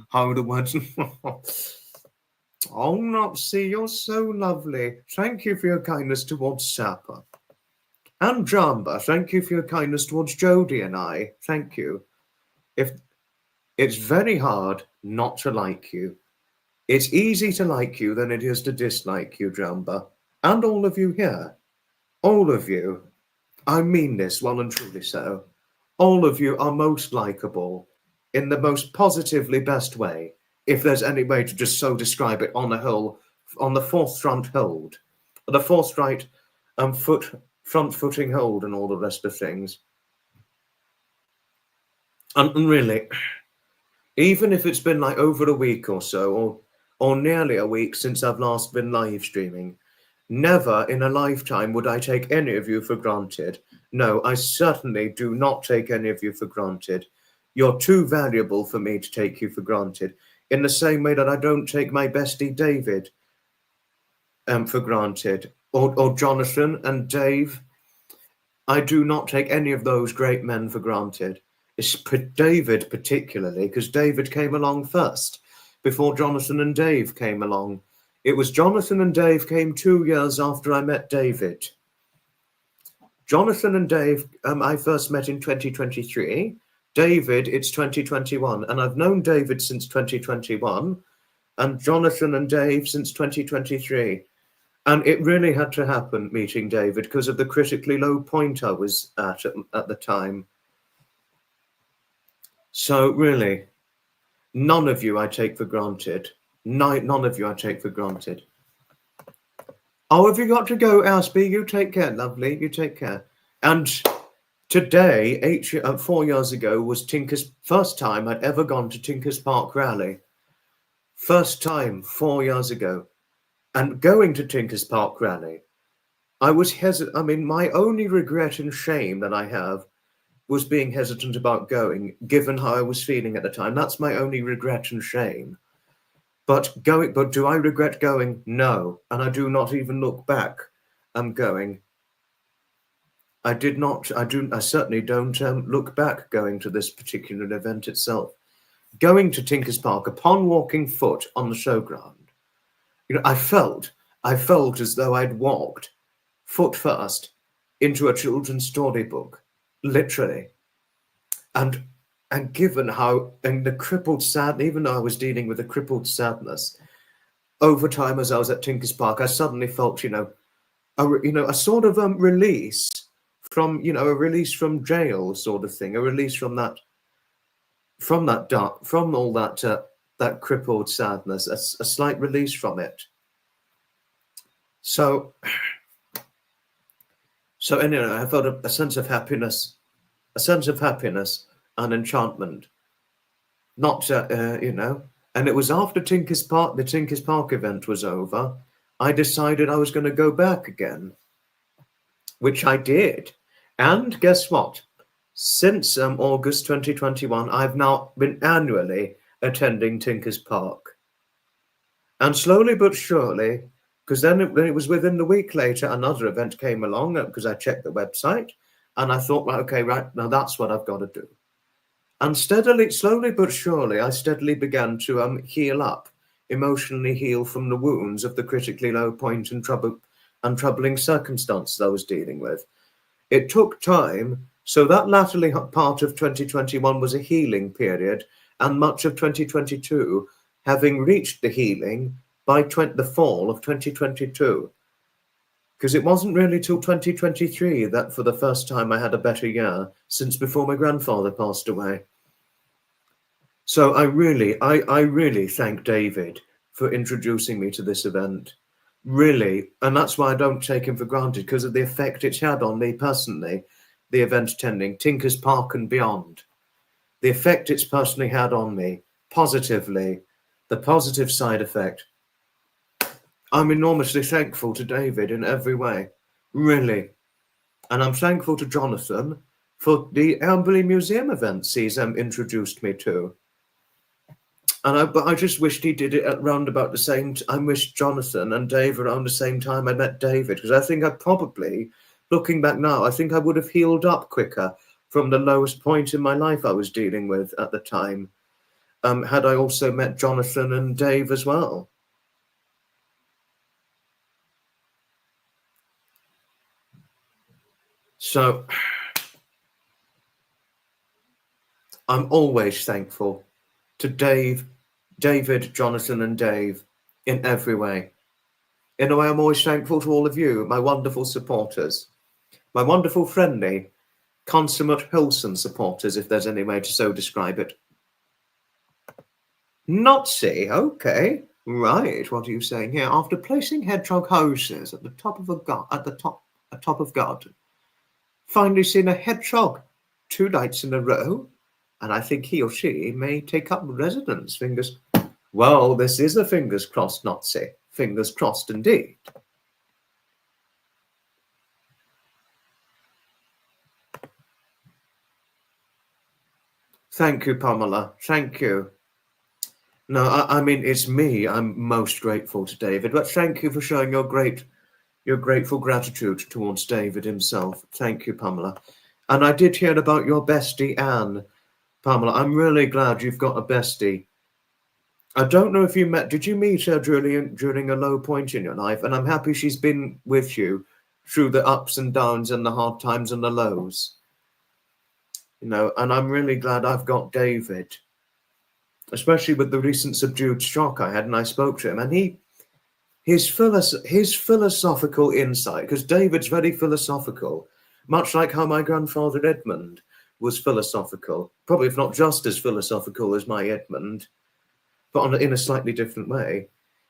how the words. Oh, Nopsy, you're so lovely. Thank you for your kindness towards Sapper. And Jamba, thank you for your kindness towards Jodie and I. Thank you. It's very hard not to like you. It's easy to like you than it is to dislike you, Jamba. And all of you here. All of you. I mean this well and truly so. All of you are most likable in the most positively best way, if there's any way to just so describe it on the fourth front hold. The fourth right front footing hold and all the rest of things. And really, even if it's been like over a week or so, or nearly a week since I've last been live streaming, never in a lifetime would I take any of you for granted. No, I certainly do not take any of you for granted. You're too valuable for me to take you for granted, in the same way that I don't take my bestie David for granted, or Jonathan and Dave. I do not take any of those great men for granted. It's David particularly, because David came along first, before Jonathan and Dave came along. It was Jonathan and Dave came 2 years after I met David. Jonathan and Dave, I first met in 2023. David, it's 2021. And I've known David since 2021. and Jonathan and Dave since 2023. And it really had to happen, meeting David, because of the critically low point I was at the time. So really, none of you I take for granted. None of you I take for granted. Oh, have you got to go, Asby? You take care, lovely. You take care. And today, 4 years ago, was Tinker's first time I'd ever gone to Tinker's Park Rally. First time, 4 years ago. And going to Tinker's Park Rally, I was hesitant. I mean, my only regret and shame that I have was being hesitant about going, given how I was feeling at the time. That's my only regret and shame. But do I regret going? No. And I do not even look back. I'm going. I certainly don't look back going to this particular event itself. Going to Tinker's Park upon walking foot on the showground, I felt as though I'd walked foot first into a children's storybook, literally. And given how, and the crippled sadness, even though I was dealing with a crippled sadness, over time as I was at Tinker's Park, I suddenly felt, a sort of release from, a release from jail sort of thing, a release from all that crippled sadness, a slight release from it. So anyway, I felt a sense of happiness and enchantment. Not, and it was after Tinker's Park, the Tinker's Park event was over, I decided I was going to go back again, which I did. And guess what? Since August 2021, I've now been annually attending Tinker's Park. And slowly but surely, because then it was within the week later, another event came along because I checked the website and I thought, well, okay, right, now that's what I've got to do. And slowly but surely, I steadily began to heal up, emotionally heal from the wounds of the critically low point and troubling circumstances I was dealing with. It took time, so that latterly part of 2021 was a healing period, and much of 2022 having reached the healing by the fall of 2022. Because it wasn't really till 2023 that for the first time I had a better year since before my grandfather passed away. So I really thank David for introducing me to this event. Really. And that's why I don't take him for granted, because of the effect it's had on me personally, the event attending Tinker's Park and beyond. The effect it's personally had on me, positively, the positive side effect. I'm enormously thankful to David in every way, really. And I'm thankful to Jonathan for the Amberley Museum events he's introduced me to. But I just wished he did it at round about the same I wished Jonathan and Dave around the same time I met David, because I think I probably, looking back now, I think I would have healed up quicker from the lowest point in my life I was dealing with at the time, had I also met Jonathan and Dave as well. So I'm always thankful to David, Jonathan and Dave in every way. In a way, I'm always thankful to all of you, my wonderful supporters, my wonderful, friendly, consummate, wholesome supporters, if there's any way to so describe it. Nazi, okay, right. What are you saying here? After placing hedgehog houses at the top of garden, finally seen a hedgehog 2 nights in a row, and I think he or she may take up residence. Fingers. Well, this is a fingers crossed Nazi. Fingers crossed indeed. Thank you, Pamela. Thank you. No, I mean, it's me. I'm most grateful to David, but thank you for showing your grateful gratitude towards David himself. Thank you, Pamela. And I did hear about your bestie, Anne. Pamela, I'm really glad you've got a bestie. I don't know if did you meet her during a low point in your life? And I'm happy she's been with you through the ups and downs and the hard times and the lows. And I'm really glad I've got David. especially with the recent subdued shock I had, and I spoke to him, and his philosophical insight, because David's very philosophical, much like how my grandfather Edmund was philosophical, probably if not just as philosophical as my Edmund, but in a slightly different way.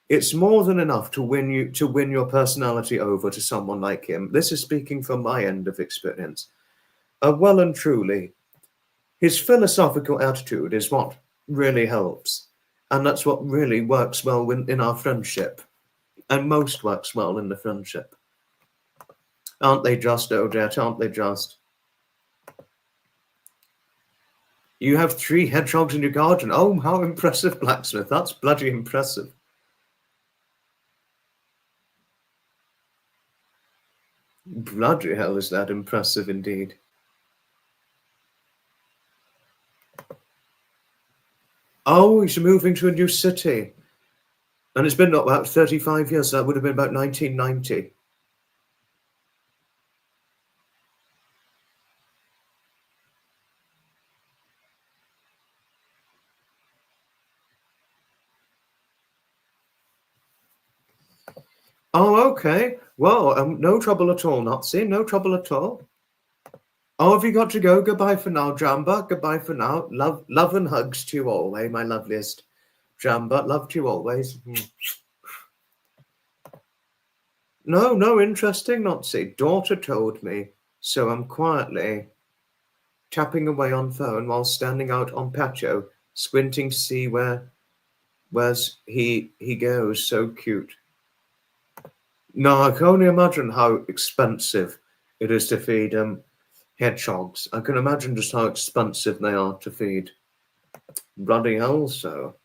It's more than enough to win your personality over to someone like him. This is speaking from my end of experience. Well and truly, his philosophical attitude is what really helps. And that's what really works well in our friendship. And most works well in the friendship. Aren't they just, Odette? Aren't they just? You have 3 hedgehogs in your garden. Oh, how impressive, Blacksmith. That's bloody impressive. Bloody hell, is that impressive indeed. Oh, he's moving to a new city. And it's been about 35 years. So that would have been about 1990. Oh, okay. Well, no trouble at all, Nazi. No trouble at all. Oh, have you got to go? Goodbye for now, Jamba. Goodbye for now. Love and hugs to you always, my loveliest Jamba. Love to you always. No, interesting, Nazi. Daughter told me, so I'm quietly tapping away on phone while standing out on patio, squinting to see where's he goes. So cute. No, I can only imagine how expensive it is to feed hedgehogs. I can imagine just how expensive they are to feed. Bloody hell, so.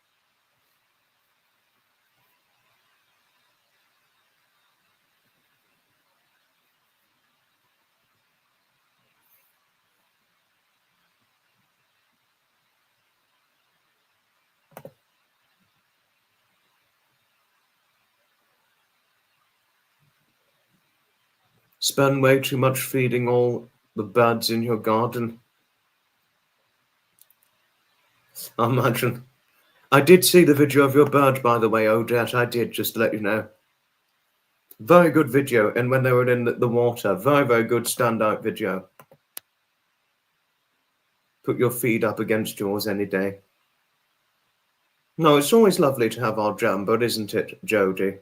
Spend way too much feeding all the birds in your garden. I imagine. I did see the video of your bird, by the way, Odette. I did, just to let you know. Very good video. And when they were in the water, very, very good standout video. Put your feet up against yours any day. No, it's always lovely to have our Jamba, isn't it, Jodie?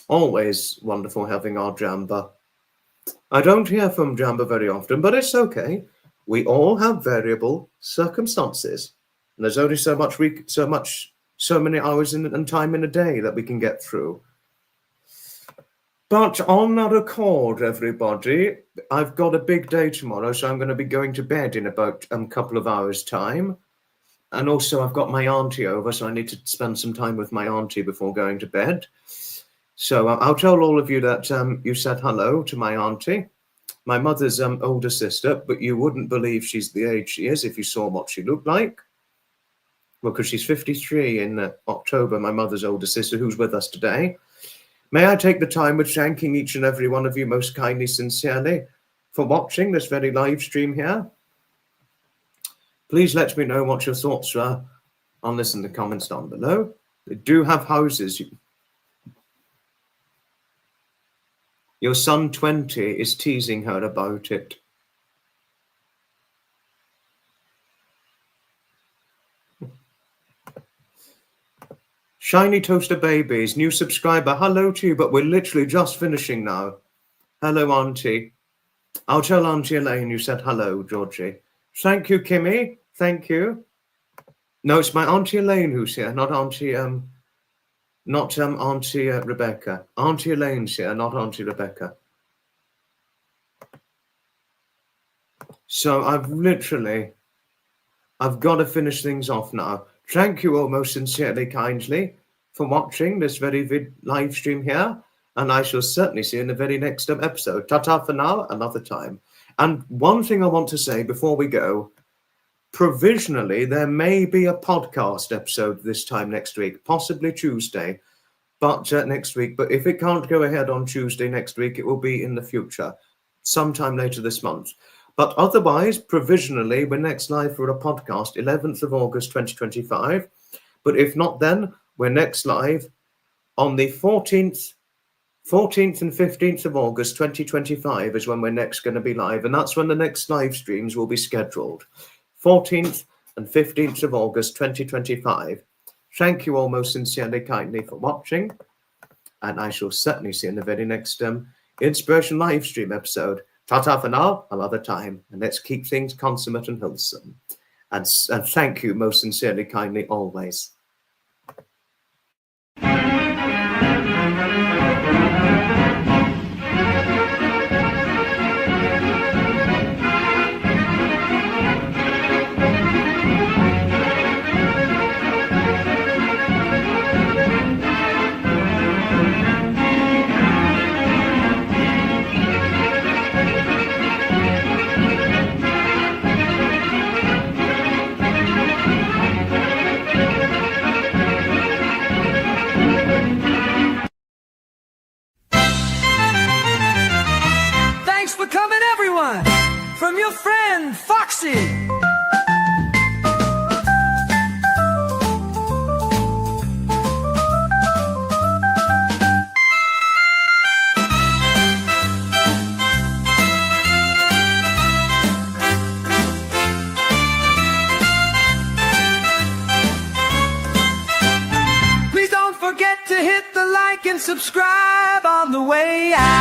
Always wonderful having our Jamba. I don't hear from Jamba very often, but it's okay. We all have variable circumstances. And there's only so many hours and time in a day that we can get through. But on that accord, everybody, I've got a big day tomorrow, so I'm going to be going to bed in about a couple of hours' time. And also I've got my auntie over, so I need to spend some time with my auntie before going to bed. So I'll tell all of you that you said hello to my auntie, my mother's older sister, but you wouldn't believe she's the age she is if you saw what she looked like. Well, because she's 53 in October, my mother's older sister, who's with us today. May I take the time with thanking each and every one of you most kindly, sincerely, for watching this very live stream here. Please let me know what your thoughts are on this in the comments down below. They do have houses. Your son 20 is teasing her about it. Shiny Toaster Babies, new subscriber. Hello to you, but we're literally just finishing now. Hello, Auntie. I'll tell Auntie Elaine you said hello, Georgie. Thank you, Kimmy. Thank you. No, it's my Auntie Elaine who's here, not Auntie Auntie Rebecca. Auntie Elaine's here, not Auntie Rebecca. So I've got to finish things off now. Thank you all most sincerely, kindly, for watching this very live stream here. And I shall certainly see you in the very next episode. Ta-ta for now, another time. And one thing I want to say before we go, provisionally, there may be a podcast episode this time next week, possibly Tuesday, but next week. But if it can't go ahead on Tuesday next week, it will be in the future, sometime later this month. But otherwise, provisionally, we're next live for a podcast 11th of August 2025. But if not then, we're next live on the 14th and 15th of August 2025 is when we're next going to be live. And that's when the next live streams will be scheduled. 14th and 15th of August 2025. Thank you all most sincerely, kindly for watching. And I shall certainly see you in the very next Inspirational Livestream episode. Ta-ta for now, another time. And let's keep things consummate and wholesome. And thank you most sincerely, kindly, always. Thanks for coming, everyone, from your friend Foxy. Please don't forget to hit the like and subscribe on the way out.